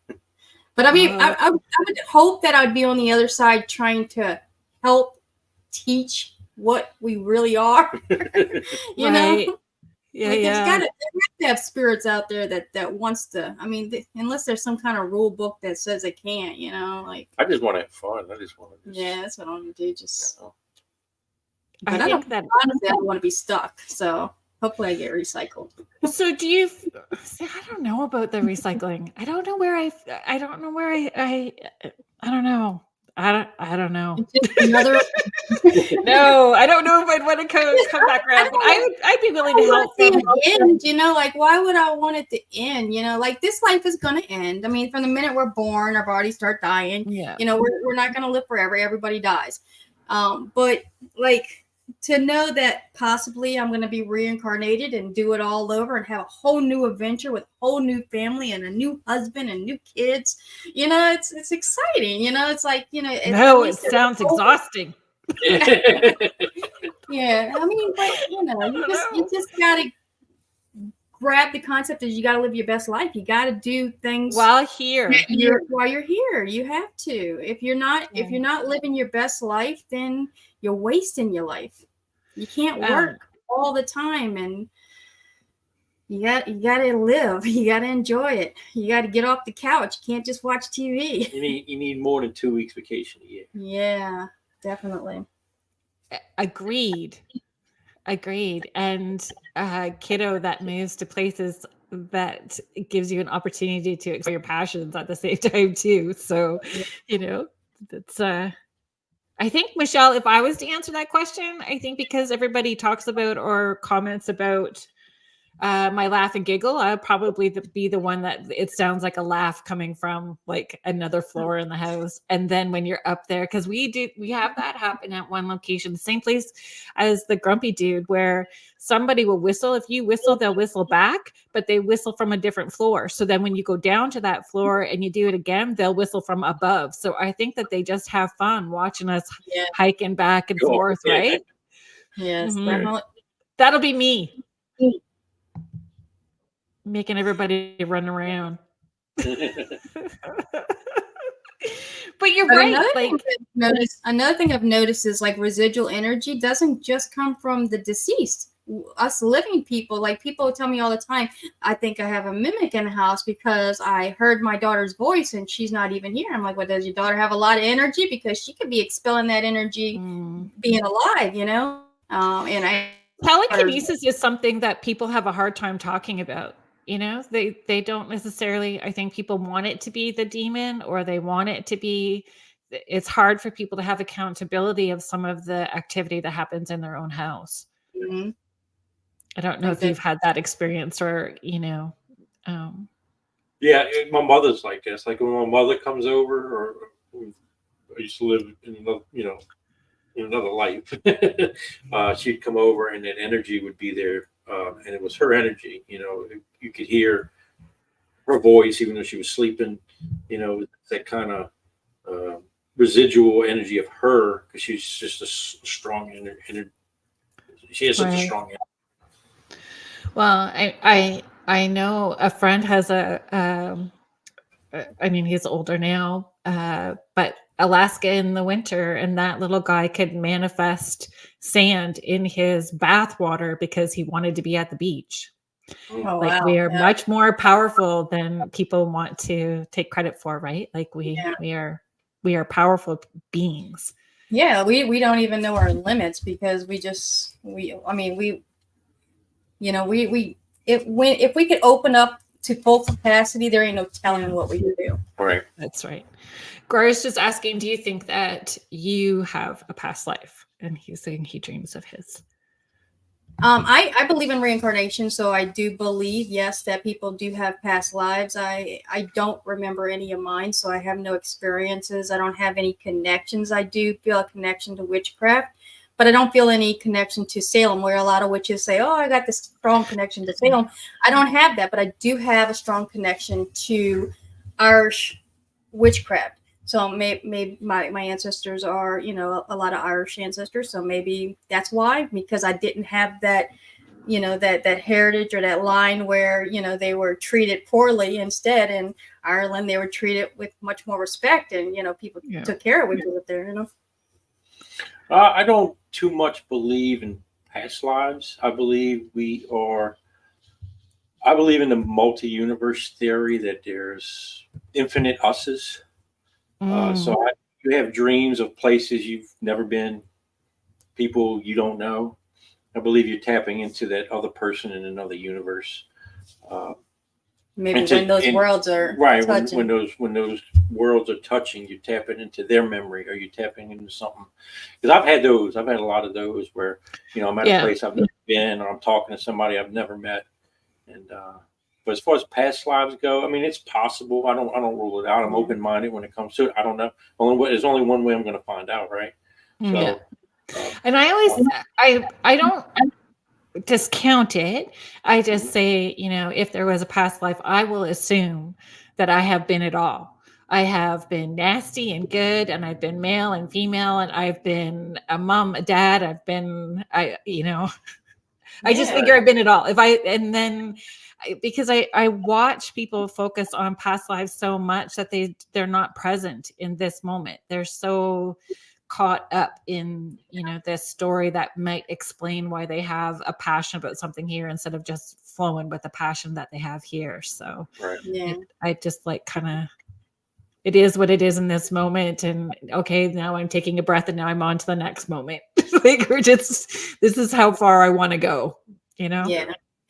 But I mean, I would hope that I'd be on the other side trying to help teach what we really are. you know? Yeah, like there have to have spirits out there that wants to. I mean, unless there's some kind of rule book that says they can't, you know. Like I just want to have fun. I just want to. Yeah, that's what I want to do. Just. You know. But I don't want to be stuck. So hopefully I get recycled. So do you? See, I don't know about the recycling. I don't know where I don't know. I don't know. Another. No, I don't know if I'd want to come back around. But I'd be willing to help them. End, you know, like why would I want it to end? You know, like this life is going to end. I mean, from the minute we're born, our bodies start dying. Yeah. You know, we're not going to live forever. Everybody dies. But like to know that possibly I'm going to be reincarnated and do it all over and have a whole new adventure with a whole new family and a new husband and new kids, you know, it's exciting. You know, it's like, you know, it sounds exhausting. Yeah, I mean, but you know, you just gotta grab the concept that you gotta live your best life. You gotta do things while here. While you're here, you have to. If you're not living your best life, then you're wasting your life. You can't work all the time, and you gotta live. You gotta enjoy it. You gotta get off the couch. You can't just watch TV. You need more than 2 weeks vacation a year. Yeah, definitely. Agreed. And kiddo that moves to places that gives you an opportunity to explore your passions at the same time too. So, you know, that's I think, Michelle, if I was to answer that question, I think because everybody talks about or comments about my laugh and giggle, I'd probably be the one that it sounds like a laugh coming from like another floor in the house. And then when you're up there, because we have that happen at one location, the same place as the grumpy dude, where somebody will whistle. If you whistle, they'll whistle back, but they whistle from a different floor. So then when you go down to that floor and you do it again, they'll whistle from above. So I think that they just have fun watching us hiking back and forth, right? Yes, that'll be me. Making everybody run around. But you're right. Another thing I've noticed is like residual energy doesn't just come from the deceased. Us living people, like people tell me all the time, I think I have a mimic in the house because I heard my daughter's voice and she's not even here. I'm like, well, does your daughter have a lot of energy? Because she could be expelling that energy being alive, you know? Telekinesis is something that people have a hard time talking about. You know, they don't necessarily, I think people want it to be the demon, or they want it to be, it's hard for people to have accountability of some of the activity that happens in their own house. Mm-hmm. I don't know if you've had that experience or, you know. Yeah, my mother's like this. Like when my mother comes over, or I used to live in another, you know, in another life, she'd come over and that energy would be there. And it was her energy, you know, you could hear her voice even though she was sleeping, you know, that kind of residual energy of her, because she's just a strong energy. She has such a strong energy. Well, I know a friend has I mean, he's older now, but Alaska in the winter, and that little guy could manifest sand in his bath water because he wanted to be at the beach. Oh, like we are much more powerful than people want to take credit for, right? Like we are powerful beings. Yeah, we don't even know our limits because if we could open up to full capacity, there ain't no telling what we can do. Right. That's right. Grar's just asking, do you think that you have a past life? And he's saying he dreams of his. I believe in reincarnation, so I do believe, yes, that people do have past lives. I don't remember any of mine, so I have no experiences. I don't have any connections. I do feel a connection to witchcraft, but I don't feel any connection to Salem, where a lot of witches say, oh, I got this strong connection to Salem. I don't have that, but I do have a strong connection to Irish witchcraft. So maybe my ancestors are, you know, a lot of Irish ancestors. So maybe that's why, because I didn't have that, you know, that heritage or that line where, you know, they were treated poorly. Instead, in Ireland, they were treated with much more respect, and, you know, people took care of witches up there, you know. I don't too much believe in past lives. I believe in the multi-universe theory that there's infinite us's. You have dreams of places you've never been, people you don't know. I believe you're tapping into that other person in another universe. Maybe when those worlds are touching. When those worlds are touching, you're tapping into their memory, or you're tapping into something. Because I've had those. I've had a lot of those where, you know, I'm at a place I've never been, or I'm talking to somebody I've never met. And but as far as past lives go, I mean, it's possible. I don't rule it out. I'm open-minded when it comes to it. I don't know. There's only one way I'm going to find out, right? So, and I always, I don't discount it. I just say, you know, if there was a past life, I will assume that I have been it all. I have been nasty and good, and I've been male and female, and I've been a mom, a dad. I just figure I've been it all. Because I watch people focus on past lives so much that they're not present in this moment. They're so caught up in, you know, this story that might explain why they have a passion about something here instead of just flowing with the passion that they have here. So I just like kind of, it is what it is in this moment. And okay, now I'm taking a breath and now I'm on to the next moment. Like this is how far I want to go, you know? Yeah.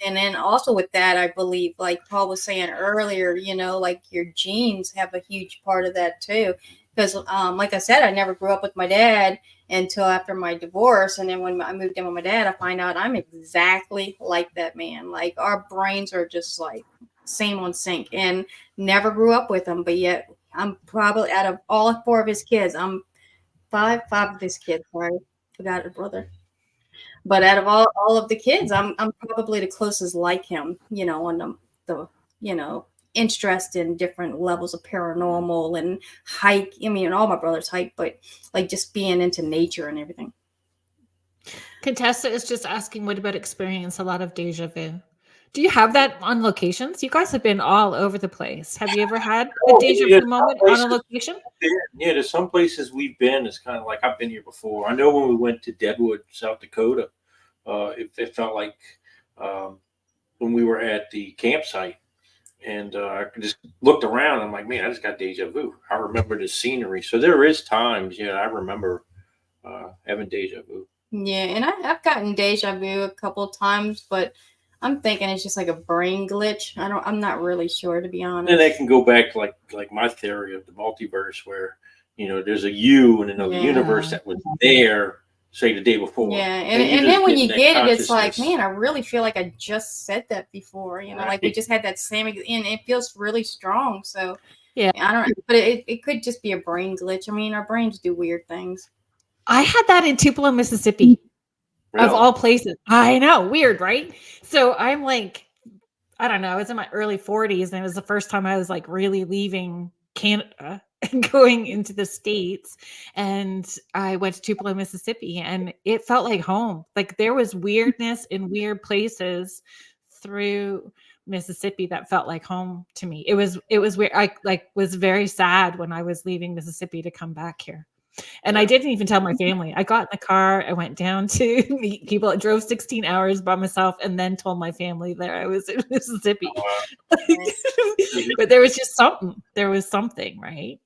And then also with that, I believe, like Paul was saying earlier, you know, like your genes have a huge part of that too. Because like I said, I never grew up with my dad until after my divorce. And then when I moved in with my dad, I find out I'm exactly like that man. Like our brains are just like same on sync, and never grew up with him. But yet I'm probably, out of all 4 of his kids, I'm five of his kids. Sorry, forgot a brother. But out of all of the kids, I'm probably the closest like him, you know, on the you know, interest in different levels of paranormal and hike. I mean, all my brothers hike, but like just being into nature and everything. Contessa is just asking, what about experience a lot of deja vu? Do you have that on locations? You guys have been all over the place. Have you ever had a deja vu moment on a location? Yeah, there's some places we've been. It's kind of like, I've been here before. I know when we went to Deadwood, South Dakota, it felt like when we were at the campsite, and I just looked around. I'm like, man, I just got deja vu. I remember the scenery. So there is times, I remember having deja vu. Yeah, and I've gotten deja vu a couple of times, but I'm thinking it's just like a brain glitch. I'm not really sure, to be honest. And that can go back to like my theory of the multiverse, where, you know, there's a you in another universe that was there, say, the day before. Yeah, and then when you get it, it's like, man, I really feel like I just said that before. You know, like we just had that same, and it feels really strong. So yeah, I don't know, but it could just be a brain glitch. I mean, our brains do weird things. I had that in Tupelo, Mississippi. Of all places. I know. Weird, right? So I'm like, I don't know. I was in my early 40s, and it was the first time I was like really leaving Canada and going into the States. And I went to Tupelo, Mississippi, and it felt like home. Like there was weirdness in weird places through Mississippi that felt like home to me. It was weird. I was very sad when I was leaving Mississippi to come back here. And I didn't even tell my family. I got in the car, I went down to meet people. I drove 16 hours by myself, and then told my family there I was in Mississippi. But there was just something. There was something, right?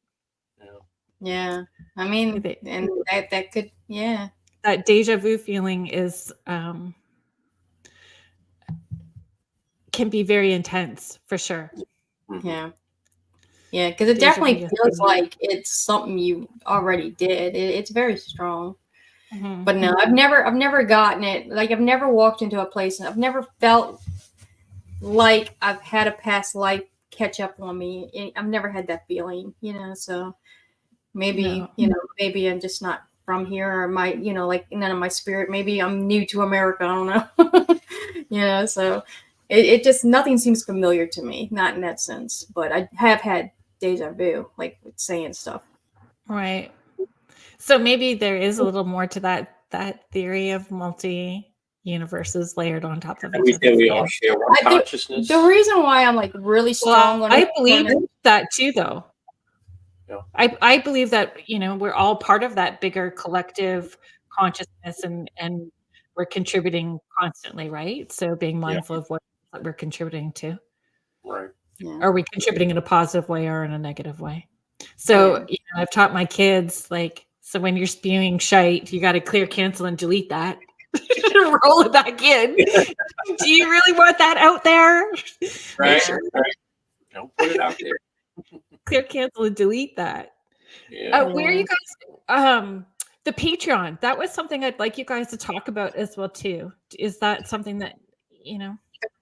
Yeah. I mean, and that could, yeah. That deja vu feeling is can can be very intense for sure. Yeah. Yeah, because it definitely feels like it's something you already did. It's very strong. Mm-hmm. But no, I've never gotten it. Like, I've never walked into a place and I've never felt like I've had a past life catch up on me. I've never had that feeling, so maybe, maybe I'm just not from here, or my, like none of my spirit, maybe I'm new to America. I don't know. So it just, nothing seems familiar to me, not in that sense, but I have had deja vu, like saying stuff. Right. So maybe there is a little more to that theory of multi-universes layered on top of each other. We all share one consciousness. The reason why I'm like really strong on I believe that too, though. Yeah. I believe that, we're all part of that bigger collective consciousness, and we're contributing constantly, right? So being mindful of what we're contributing to. Right. Yeah. Are we contributing in a positive way or in a negative way? So, I've taught my kids, like, so when you're spewing shite, you got to clear, cancel, and delete that. Roll it back in. Do you really want that out there? Right. Don't put it out there. Clear, cancel, and delete that. Yeah. Where are you guys? The Patreon. That was something I'd like you guys to talk about as well too. Is that something that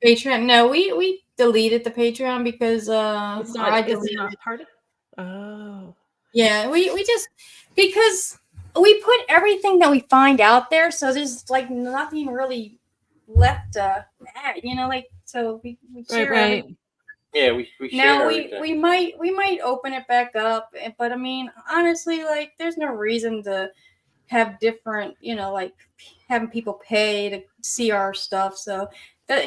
Patreon? No, we deleted the Patreon because it's not part of. Oh. Yeah, we just, because we put everything that we find out there, so there's like nothing really left to add, like, so we share everything. Yeah, we now we might open it back up, but I mean, honestly, like, there's no reason to have different, like having people pay to see our stuff. So that,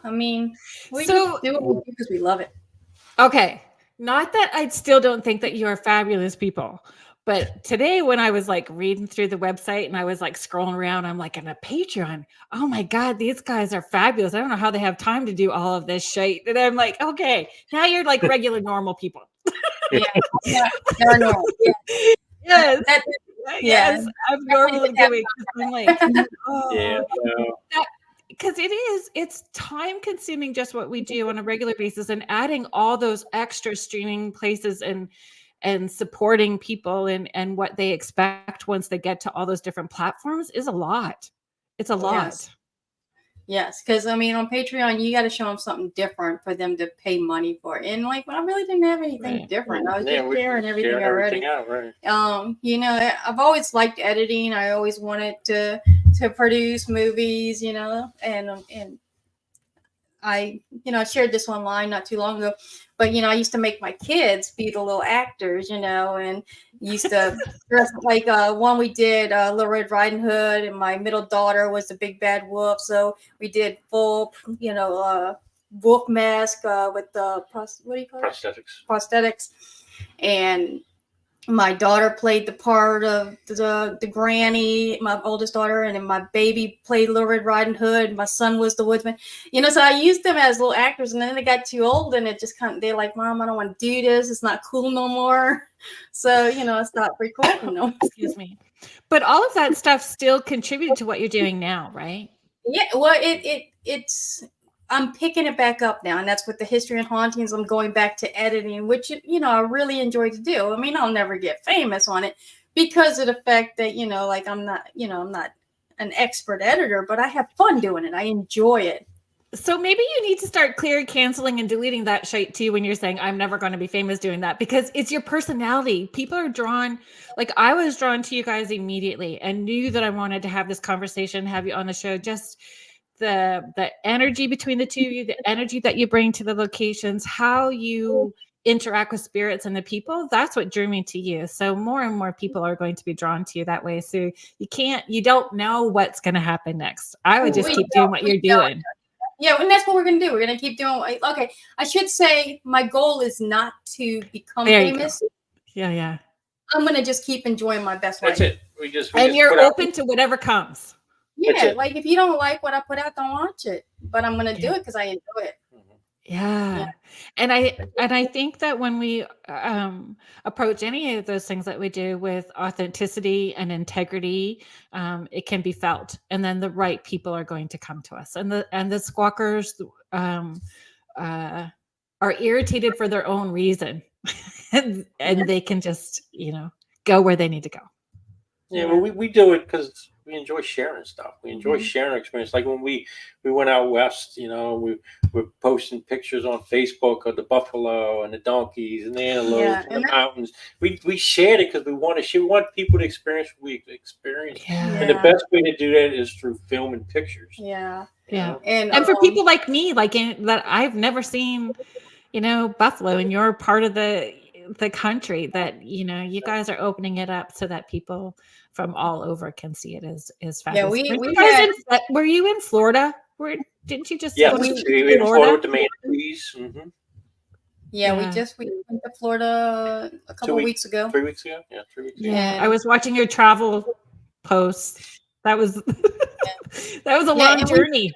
I mean, we just do it because we love it. Okay. Not that I still don't think that you are fabulous people, but today when I was like reading through the website and I was like scrolling around, I'm like, on a Patreon, oh my God, these guys are fabulous. I don't know how they have time to do all of this shit. And I'm like, okay, now you're like regular normal people. Yeah, they're normal. Yeah. Yes, I'm normally doing. I'm like, because it's time consuming, just what we do on a regular basis, and adding all those extra streaming places and supporting people and what they expect once they get to all those different platforms is a lot. It's a lot. Yes, because I mean, on Patreon, you got to show them something different for them to pay money for it. And like, I really didn't have anything different. I was just sharing everything already. I've always liked editing. I always wanted to produce movies, and I shared this online not too long ago, but I used to make my kids be the little actors, and used to dress like one we did Little Red Riding Hood, and my middle daughter was the big bad wolf, so we did full wolf mask with the prosthetics, and my daughter played the part of the granny, my oldest daughter, and then my baby played Little Red Riding Hood. My son was the woodsman. So I used them as little actors, and then they got too old, and it just they're like, Mom, I don't want to do this. It's not cool no more. So, it's not recording no. Excuse me. But all of that stuff still contributed to what you're doing now, right? Yeah, well, it's I'm picking it back up now, and that's with the history and hauntings. I'm going back to editing, which I really enjoy to do. I mean, I'll never get famous on it because of the fact that like I'm not an expert editor, but I have fun doing it. I enjoy it. So maybe you need to start clearing, canceling, and deleting that shit too when you're saying I'm never going to be famous doing that, because it's your personality. People are drawn, like I was drawn to you guys immediately and knew that I wanted to have this conversation, have you on the show. Just the energy between the two of you, the energy that you bring to the locations, how you interact with spirits and the people, that's what drew me to you. So more and more people are going to be drawn to you that way. So you don't know what's going to happen next. I would just keep doing what you're doing. Yeah, and that's what we're going to do. We're going to keep doing. Okay, I should say my goal is not to become famous. Yeah. I'm going to just keep enjoying my best life. That's it. And you're open to whatever comes. Yeah, like if you don't like what I put out, don't watch it. But I'm going to do it because I enjoy it. Yeah. And I think that when we approach any of those things that we do with authenticity and integrity, it can be felt, and then the right people are going to come to us, and the squawkers are irritated for their own reason, and they can just go where they need to go. Yeah, well, we do it because we enjoy sharing stuff. We enjoy sharing our experience. Like when we went out west, we were posting pictures on Facebook of the buffalo and the donkeys and the antelopes and the mountains. We shared it because we want to share. We want people to experience what we experienced. Yeah. And the best way to do that is through film and pictures. Yeah. Yeah. And for people like me, that I've never seen, buffalo, and you're part of the country, that you guys are opening it up so that people from all over can see it is fabulous. Were you in Florida? Didn't you just go to Florida with the manatees? Mm-hmm. Yeah, we went to Florida a couple weeks ago. 3 weeks ago? Yeah, 3 weeks ago. Yeah, I was watching your travel posts. That was that was a long journey.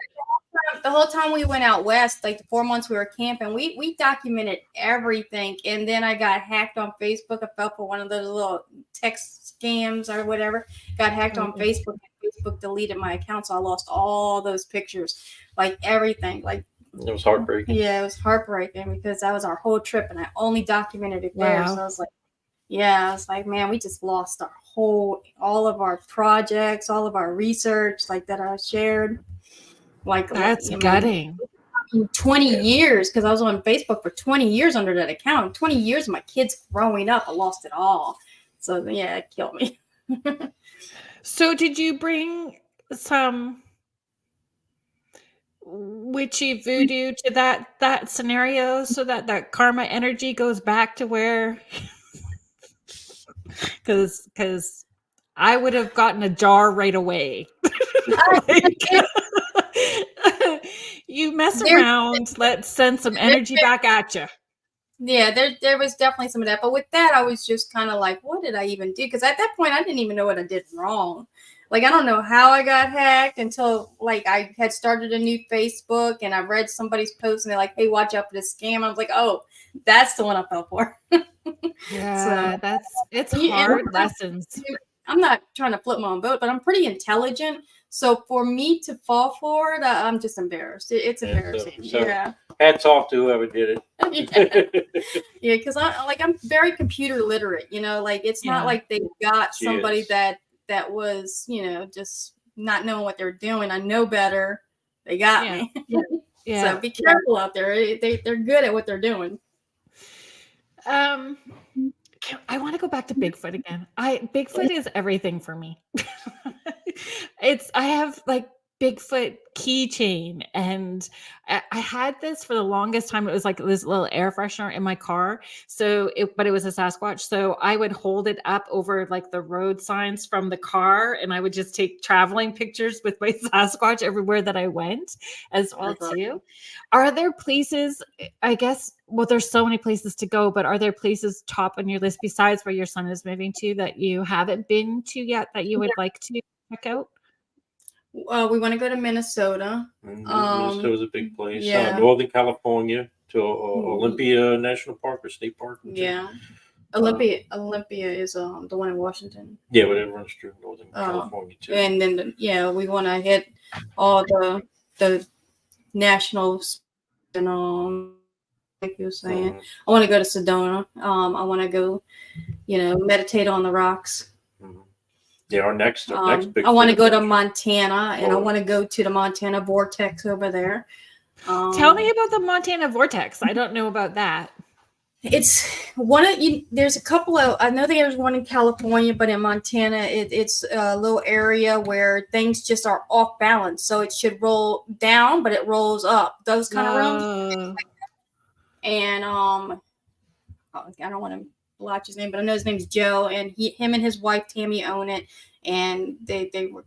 The whole time we went out west, like the 4 months we were camping, we documented everything. And then I got hacked on Facebook. I fell for one of those little text scams or whatever. Got hacked on Facebook. And Facebook deleted my account, so I lost all those pictures, like everything. Like it was heartbreaking. Yeah, it was heartbreaking because that was our whole trip, and I only documented it there. So I was like, man, we just lost all of our projects, all of our research, like that I shared. Like that's gutting. 20 years, because I was on Facebook for 20 years under that account. 20 years of my kids growing up, I lost it all. So yeah, it killed me. So did you bring some witchy voodoo to that scenario so that karma energy goes back to where? Because I would have gotten a jar right away. You mess around, let's send some energy back at you. Yeah, there was definitely some of that. But with that, I was just kind of like, what did I even do? Because at that point, I didn't even know what I did wrong. Like, I don't know how I got hacked until, like, I had started a new Facebook and I read somebody's post and they're like, hey, watch out for this scam. I was like, oh, that's the one I fell for. Yeah, it's hard lessons. I'm not trying to flip my own boat, but I'm pretty intelligent. So for me to fall for it, I'm just embarrassed. It's embarrassing. So hats off to whoever did it. Yeah, because I'm very computer literate. Like it's not like they got somebody that was just not knowing what they're doing. I know better. They got me. Yeah. So be careful out there. They're good at what they're doing. I want to go back to Bigfoot again. Bigfoot is everything for me. I have like Bigfoot keychain, and I had this for the longest time. It was like this little air freshener in my car. But it was a Sasquatch. So I would hold it up over like the road signs from the car, and I would just take traveling pictures with my Sasquatch everywhere that I went as well too. Are there places, I guess, well, there's so many places to go, but are there places top on your list besides where your son is moving to that you haven't been to yet that you would like to check out? We want to go to Minnesota. Minnesota's a big place. Northern California to Olympia National Park or State Park. Yeah. Olympia is the one in Washington. Yeah, but it runs through Northern California too. And then we want to hit all the nationals and like you were saying. I want to go to Sedona. I want to go, meditate on the rocks. Yeah, our next big. I want to go to Montana, and I want to go to the Montana Vortex over there. Tell me about the Montana Vortex. I don't know about that. It's one of you. There's a couple of. I know there's one in California, but in Montana, it's a little area where things just are off balance. So it should roll down, but it rolls up. Those kind of rooms. And I don't want to blotch his name, but I know his name's Joe, and him and his wife Tammy own it, and they were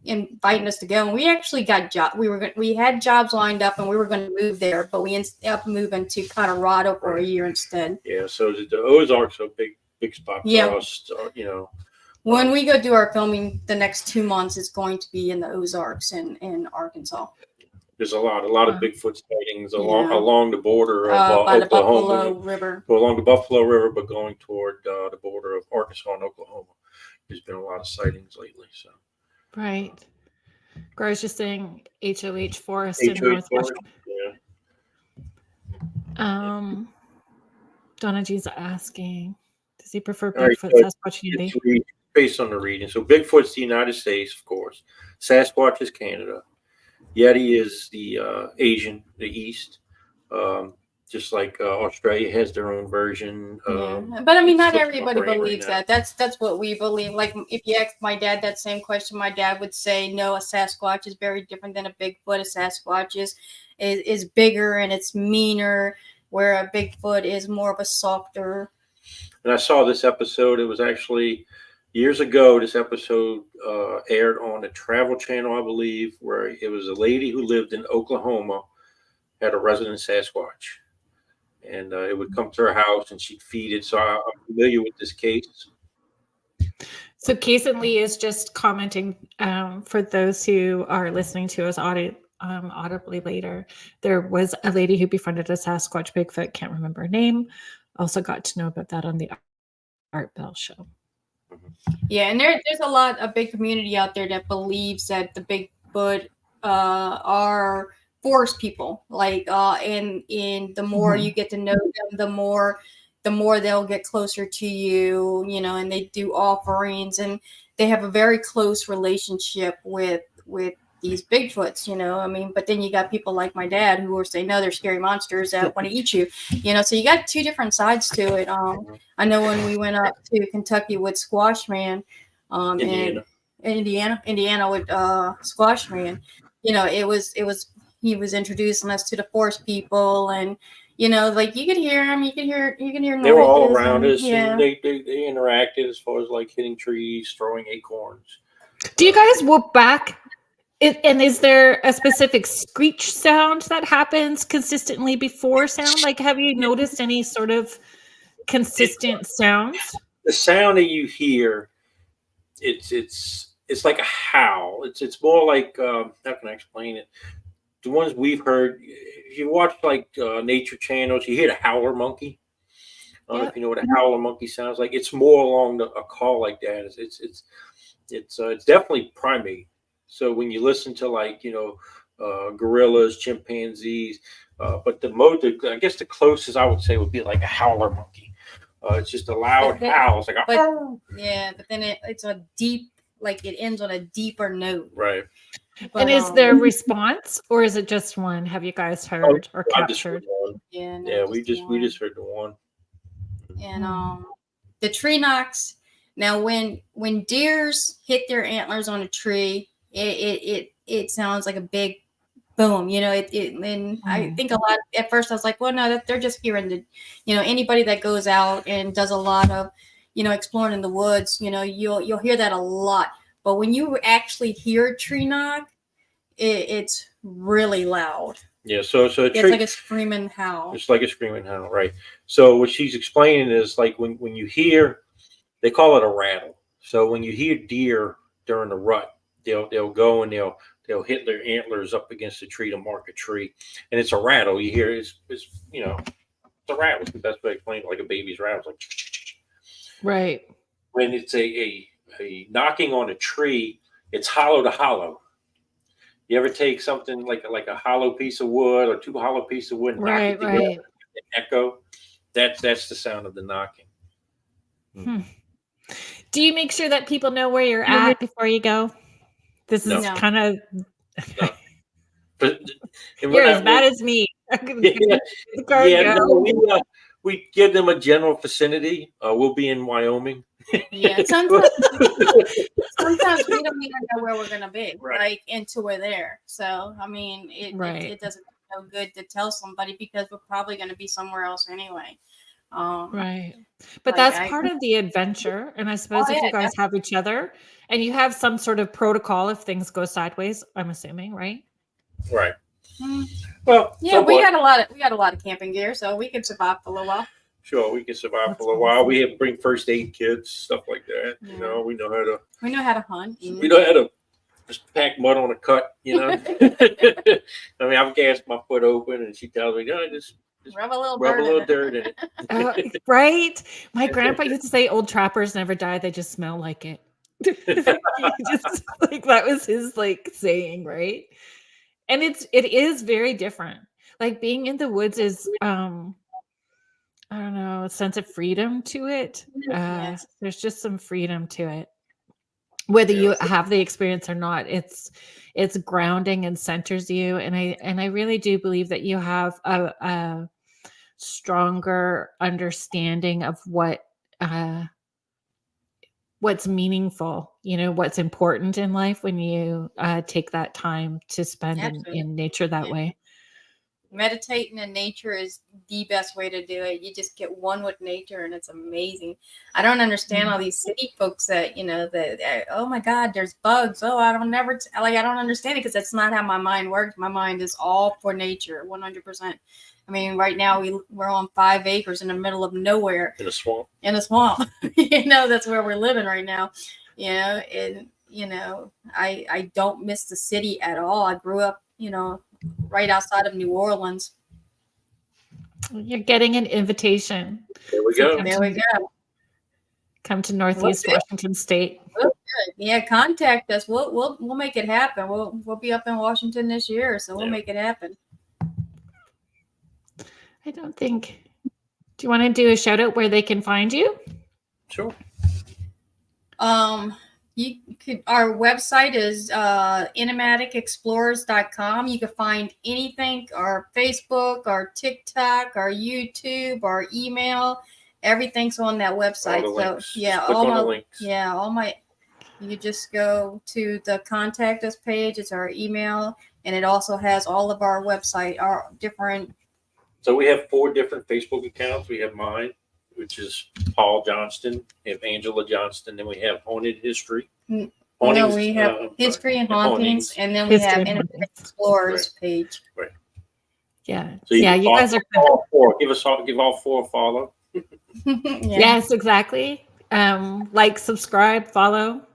inviting us to go, and we actually got we had jobs lined up, and we were going to move there, but we ended up moving to Colorado for a year instead. Yeah, so the Ozarks are a big spot for us. When we go do our filming the next 2 months, it's going to be in the Ozarks in Arkansas. There's a lot of Bigfoot sightings along the border of by the Oklahoma, Buffalo River. Along the Buffalo River, but going toward the border of Arkansas and Oklahoma. There's been a lot of sightings lately. So, right. I was just saying HOH Forest HOH in Northwest. Yeah. Donna G's asking, does he prefer Bigfoot, Sasquatch, Yeti? Based on the region. So Bigfoot's the United States, of course. Sasquatch is Canada. Yeti is the Asian, the East. Just like Australia has their own version. But I mean, not everybody believes that. That's what we believe. Like, if you ask my dad that same question, my dad would say, no, a Sasquatch is very different than a Bigfoot. A Sasquatch is bigger and it's meaner, where a Bigfoot is more of a softer. And I saw this episode. It was actually years ago. This episode aired on the Travel Channel, I believe, where it was a lady who lived in Oklahoma, had a resident Sasquatch. And it would come to her house and she'd feed it. So I'm familiar with this case. So Case and Lee is just commenting for those who are listening to us audibly later. There was a lady who befriended a Sasquatch Bigfoot. Can't remember her name. Also got to know about that on the Art Bell show. Yeah, and there's a big community out there that believes that the Bigfoot are forest people, like and the more you get to know them, the more they'll get closer to you, and they do offerings, and they have a very close relationship with these Bigfoots, I mean, but then you got people like my dad who are saying, no, they're scary monsters that want to eat you, so you got two different sides to it. I know when we went up to Kentucky with Squash Man, and Indiana with Squash Man, it was he was introducing us to the forest people, and like you could hear them, you can hear they were all around us. Yeah. They interacted as far as like hitting trees, throwing acorns. Do you guys whoop back? And is there a specific screech sound that happens consistently before sound? Like, have you noticed any sort of consistent sounds? The sound that you hear, it's like a howl. It's more like how can I explain it? The ones we've heard, if you watch like nature channels, you hear the howler monkey. I don't know if you know what a howler monkey sounds like. It's more along a call like that. It's definitely primate. So when you listen to like gorillas, chimpanzees, but I guess the closest I would say would be like a howler monkey. It's just a loud howl. It's like but then it's a deep, like it ends on a deeper note. Right. But, and is there a response, or is it just one? Have you guys heard or captured? We just heard the one. And the tree knocks. Now, when deers hit their antlers on a tree, it sounds like a big boom. And I think a lot. At first, I was like, well, no, they're just hearing the. Anybody that goes out and does a lot of, exploring in the woods, you'll hear that a lot. But when you actually hear a tree knock, it's really loud. Yeah, so it's like a screaming howl. It's like a screaming howl, right? So what she's explaining is like when you hear, they call it a rattle. So when you hear deer during the rut, they'll go and they'll hit their antlers up against the tree to mark a tree, and it's a rattle. You hear it's a rattle. It's the best way to explain it, like a baby's rattle. It's like right. When it's a knocking on a tree, it's hollow to hollow. You ever take something like a hollow piece of wood or two hollow pieces of wood and knock it together and echo? That's the sound of the knocking. Do you make sure that people know where you're at before you go? This is kind of but you're as bad as me. We give them a general vicinity. We'll be in Wyoming. Yeah, sometimes we don't even know where we're gonna be, like, until we're there. So I mean, it doesn't no good to tell somebody because we're probably gonna be somewhere else anyway. Right, but that's part of the adventure. And I suppose if you guys have each other and you have some sort of protocol if things go sideways, I'm assuming, right? Right. Well, yeah, we got a lot of camping gear, so we can survive for a little while. Sure, we can survive for a while. We have to bring first aid kits, stuff like that. We know how to hunt. We know how to just pack mud on a cut, you know. I mean, I've gassed my foot open, and she tells me, "No, just rub a little dirt in it." Right. My grandpa used to say, "Old trappers never die; they just smell like it." Just like that was his like saying, right? And it is very different. Like being in the woods is I don't know, a sense of freedom to it. Yes. There's just some freedom to it. Whether you have the experience or not, it's grounding and centers you. And I really do believe that you have a stronger understanding of what's meaningful, what's important in life when you take that time to spend in nature that way. Meditating in nature is the best way to do it. You just get one with nature, and it's amazing. I don't understand all these city folks that oh my God, there's bugs. Oh, I don't understand it, because that's not how my mind works. My mind is all for nature, 100%. I mean, right now we're on 5 acres in the middle of nowhere, in a swamp. That's where we're living right now. And I don't miss the city at all. I grew up, right outside of New Orleans. You're getting an invitation. There we go. Come to Northeast Washington State. Good. Yeah, contact us. We'll make it happen. We'll be up in Washington this year, so we'll make it happen. I don't think. Do you want to do a shout out where they can find you? Sure. You could. Our website is enigmaticexplorers.com. You can find anything: our Facebook, our TikTok, our YouTube, our email. Everything's on that website. All my links. All my. You just go to the contact us page. It's our email, and it also has all of our website, our different. So we have 4 different Facebook accounts. We have mine, which is Paul Johnston. We have Angela Johnston. Then we have Haunted History. We have History and Hauntings, and then we have Enigmatic Explorers page. Right. Yeah. So you guys are all 4. Give all 4 a follow. Yes, exactly. Like, subscribe, follow.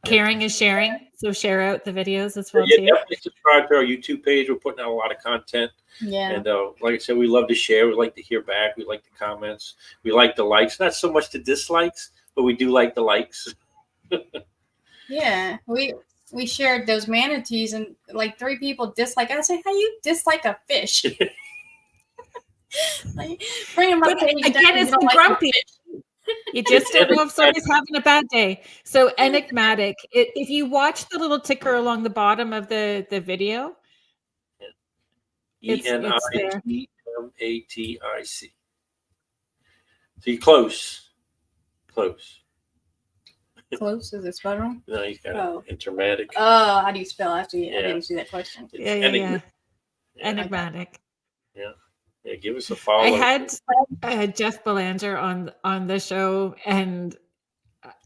Caring is sharing. So share out the videos as well too. Definitely subscribe to our YouTube page. We're putting out a lot of content. Yeah. And like I said, we love to share. We like to hear back. We like the comments. We like the likes. Not so much the dislikes, but we do like the likes. Yeah. We shared those manatees, and like 3 people dislike. I say, how you dislike a fish? Like, bring them up. Again, it's grumpy. You just don't know if somebody's having a bad day. So Enigmatic, if you watch the little ticker along the bottom of the video, Enigmatic. So you close. Close, is it spelled wrong? No, you got Enigmatic. Oh, how do you spell after you? I didn't see that question. Yeah. Enigmatic. Yeah, give us a follow. I had Jeff Belanger on the show, and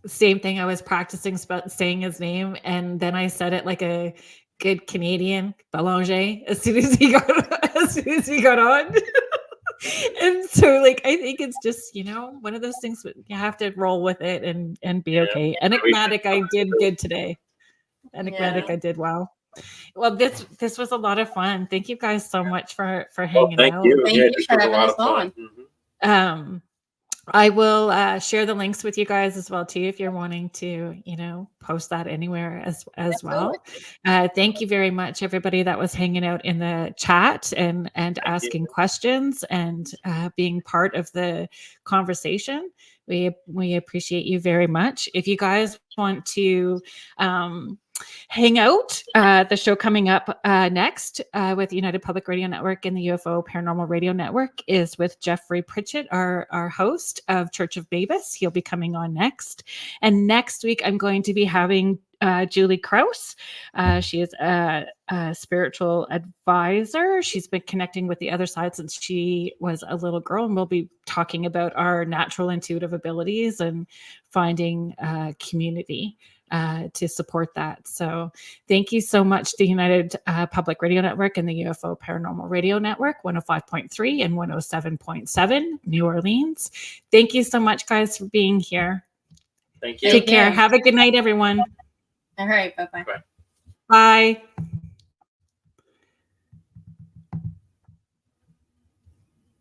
same thing. I was practicing saying his name, and then I said it like a good Canadian, Belanger, as soon as he got on. And so, like, I think it's just one of those things. You have to roll with it and be okay. Enigmatic, I did good today. Enigmatic, I did well. Well, this was a lot of fun. Thank you guys so much for hanging out. Thank you. Thank you for having us on. Mm-hmm. I will share the links with you guys as well too, if you're wanting to, post that anywhere as well. Thank you very much, everybody that was hanging out in the chat and asking questions and being part of the conversation. We appreciate you very much. If you guys want to hang out, the show coming up next with United Public Radio Network and the UFO Paranormal Radio Network is with Jeffrey Pritchett, our host of Church of Babus. He'll be coming on next. And next week, I'm going to be having Julie Krause. She is a spiritual advisor. She's been connecting with the other side since she was a little girl, and we'll be talking about our natural intuitive abilities and finding community to support that. So thank you so much to United Public Radio Network and the UFO Paranormal Radio Network, 105.3 and 107.7 New Orleans. Thank you so much, guys, for being here. Thank you. Take care. Have a good night, everyone. All right. Bye-bye. Bye. Bye.